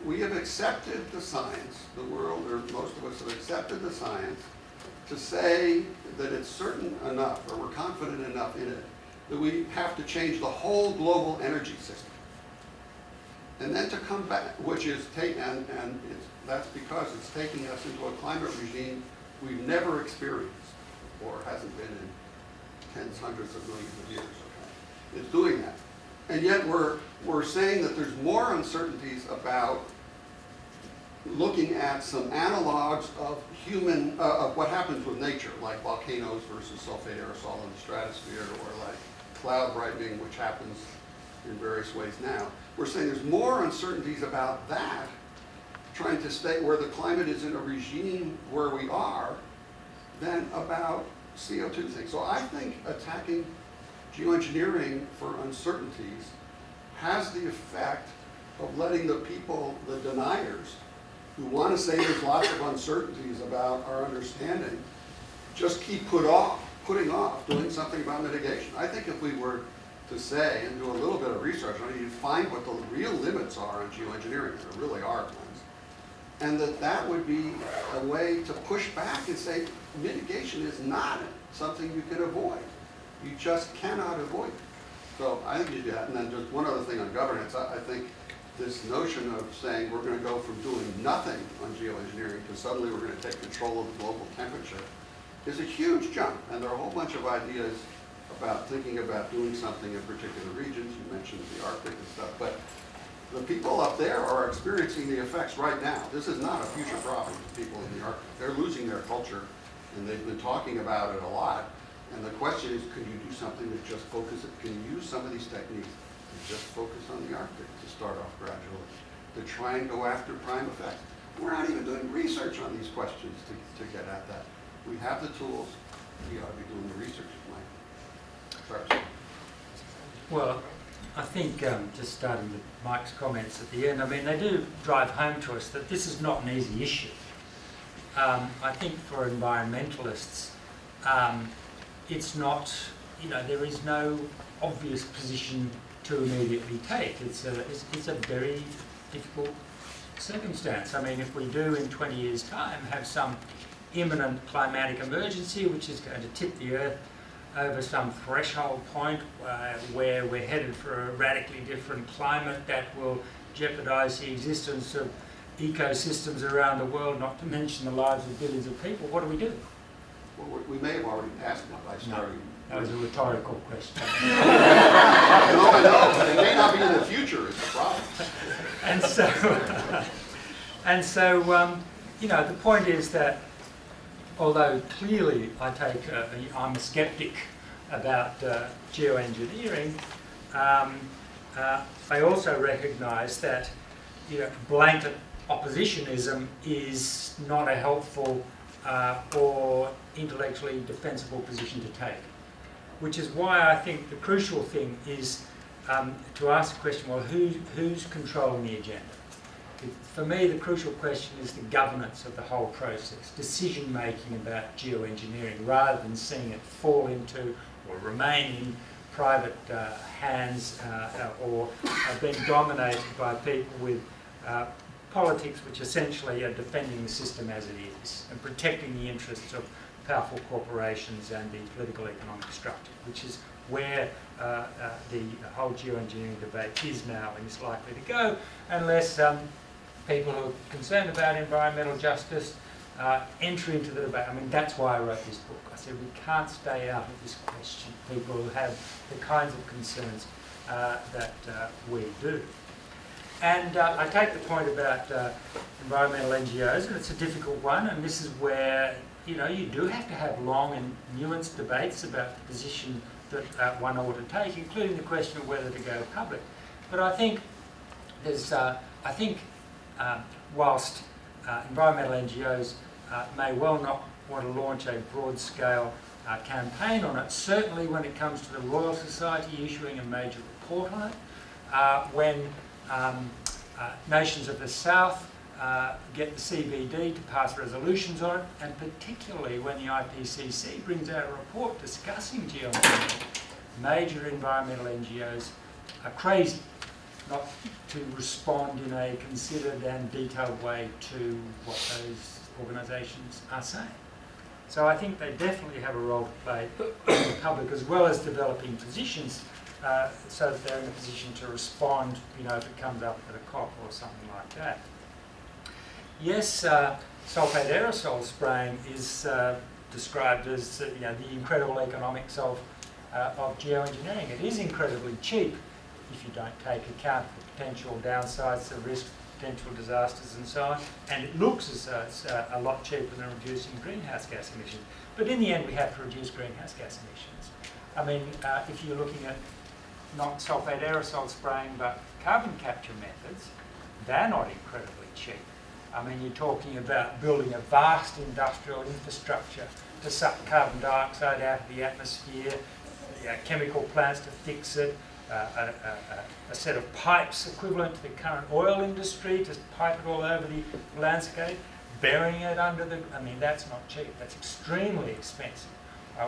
We have accepted the science, the world, or most of us have accepted the science to say that it's certain enough, or we're confident enough in it, that we have to change the whole global energy system. And then to come back, which is, that's because it's taking us into a climate regime we've never experienced, or hasn't been in tens, hundreds of millions of years, okay? It's doing that. And yet we're saying that there's more uncertainties about looking at some analogs of of what happens with nature, like volcanoes versus sulfate aerosol in the stratosphere, or like cloud brightening, which happens in various ways now. We're saying there's more uncertainties about that, trying to stay where the climate is in a regime where we are, than about CO2 things. So I think attacking geoengineering for uncertainties has the effect of letting the people, the deniers, who want to say there's lots of uncertainties about our understanding, just keep putting off doing something about mitigation. I think if we were to say and do a little bit of research on it, you'd find what the real limits are on geoengineering. There really are ones. And that would be a way to push back and say mitigation is not something you can avoid. You just cannot avoid it. So I think you do that. And then just one other thing on governance, I think this notion of saying we're going to go from doing nothing on geoengineering to suddenly we're going to take control of the global temperature is a huge jump. And there are a whole bunch of ideas about thinking about doing something in particular regions. You mentioned the Arctic and stuff. But the people up there are experiencing the effects right now. This is not a future problem for people in the Arctic. They're losing their culture, and they've been talking about it a lot. And the question is, could you do something that just focuses, can you use some of these techniques to just focus on the Arctic to start off gradually, to try and go after prime effects? We're not even doing research on these questions to get at that. We have the tools. We ought to be doing the research, Mike. Sorry. Well, I think just starting with Mike's comments at the end, I mean, they do drive home to us that this is not an easy issue. I think for environmentalists, it's not, there is no obvious position to immediately take. It's a very difficult circumstance. I mean, if we do in 20 years' time have some imminent climatic emergency which is going to tip the Earth over some threshold point where we're headed for a radically different climate that will jeopardize the existence of ecosystems around the world, not to mention the lives of billions of people, what do we do? Well, we may have already passed it by starting. That was a rhetorical question. No, I know, but it may not be in the future is the problem. And so, the point is that although clearly I'm a skeptic about geoengineering, I also recognise that blanket oppositionism is not a helpful or intellectually defensible position to take. Which is why I think the crucial thing is to ask the question, well, who's controlling the agenda? For me, the crucial question is the governance of the whole process, decision-making about geoengineering, rather than seeing it fall into or remain in private hands or being dominated by people with politics which essentially are defending the system as it is and protecting the interests of powerful corporations and the political economic structure, which is where the whole geoengineering debate is now and is likely to go, unless people who are concerned about environmental justice enter into the debate. I mean, that's why I wrote this book. I said we can't stay out of this question. People who have the kinds of concerns that we do. And I take the point about environmental NGOs, and it's a difficult one, and this is where, you know, you do have to have long and nuanced debates about the position that one ought to take, including the question of whether to go public. But I think there's, whilst environmental NGOs may well not want to launch a broad-scale campaign on it, certainly when it comes to the Royal Society issuing a major report on it, when nations of the South get the CBD to pass resolutions on it, and particularly when the IPCC brings out a report discussing geoengineering, major environmental NGOs are crazy not to respond in a considered and detailed way to what those organisations are saying. So I think they definitely have a role to play in the public, as well as developing positions so that they're in a position to respond, you know, if it comes up at a COP or something like that. Yes, sulfate aerosol spraying is described as you know, the incredible economics of geoengineering. It is incredibly cheap if you don't take account of the potential downsides, the risks, potential disasters and so on, and it looks as though it's a lot cheaper than reducing greenhouse gas emissions. But in the end we have to reduce greenhouse gas emissions. I mean, if you're looking at not sulfate aerosol spraying but carbon capture methods, they're not incredibly cheap. I mean, you're talking about building a vast industrial infrastructure to suck carbon dioxide out of the atmosphere, chemical plants to fix it, a set of pipes equivalent to the current oil industry to pipe it all over the landscape, burying it under the... I mean, that's not cheap. That's extremely expensive.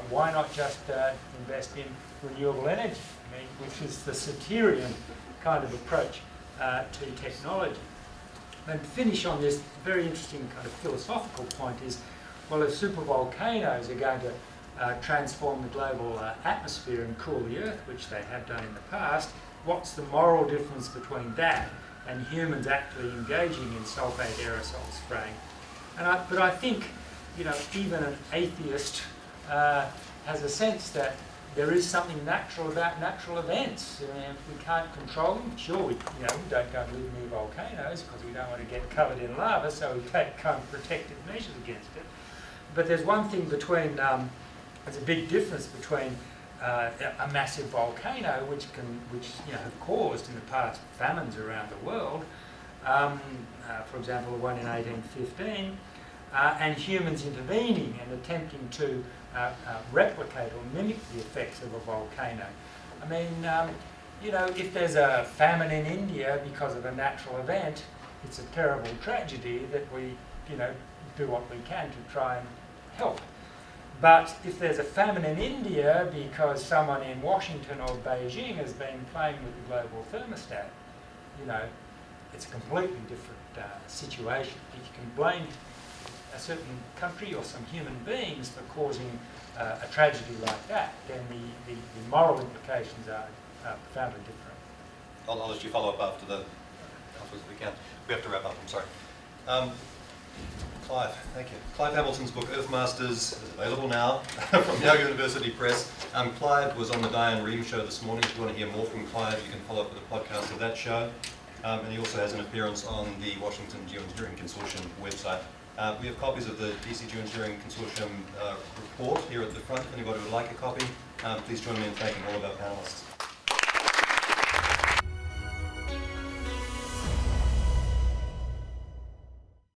Why not just invest in renewable energy, I mean, which is the Satyrian kind of approach to technology. And to finish on this very interesting kind of philosophical point is, well, if supervolcanoes are going to transform the global atmosphere and cool the Earth, which they have done in the past, what's the moral difference between that and humans actually engaging in sulfate aerosol spraying? But I think, you know, even an atheist has a sense that there is something natural about natural events. I mean, we can't control them. Sure, we don't go and live near volcanoes because we don't want to get covered in lava, so we take kind of protective measures against it. But there's one thing between, there's a big difference between a massive volcano, which have caused in the past famines around the world, for example, the one in 1815, and humans intervening and attempting to replicate or mimic the effects of a volcano. I mean, you know, if there's a famine in India because of a natural event, it's a terrible tragedy that we, you know, do what we can to try and help. But if there's a famine in India because someone in Washington or Beijing has been playing with the global thermostat, you know, it's a completely different situation. If you can blame a certain country or some human beings for causing a tragedy like that, then the moral implications are profoundly different. I'll let you follow up after we can. We have to wrap up, I'm sorry. Clive, thank you. Clive Hamilton's book, Earthmasters, is available now from Yale University Press. Clive was on the Diane Rehm show this morning. If you want to hear more from Clive, you can follow up with a podcast of that show. And he also has an appearance on the Washington Geoengineering Consortium website. We have copies of the DC Geoengineering Consortium report here at the front. If anybody would like a copy, please join me in thanking all of our panelists.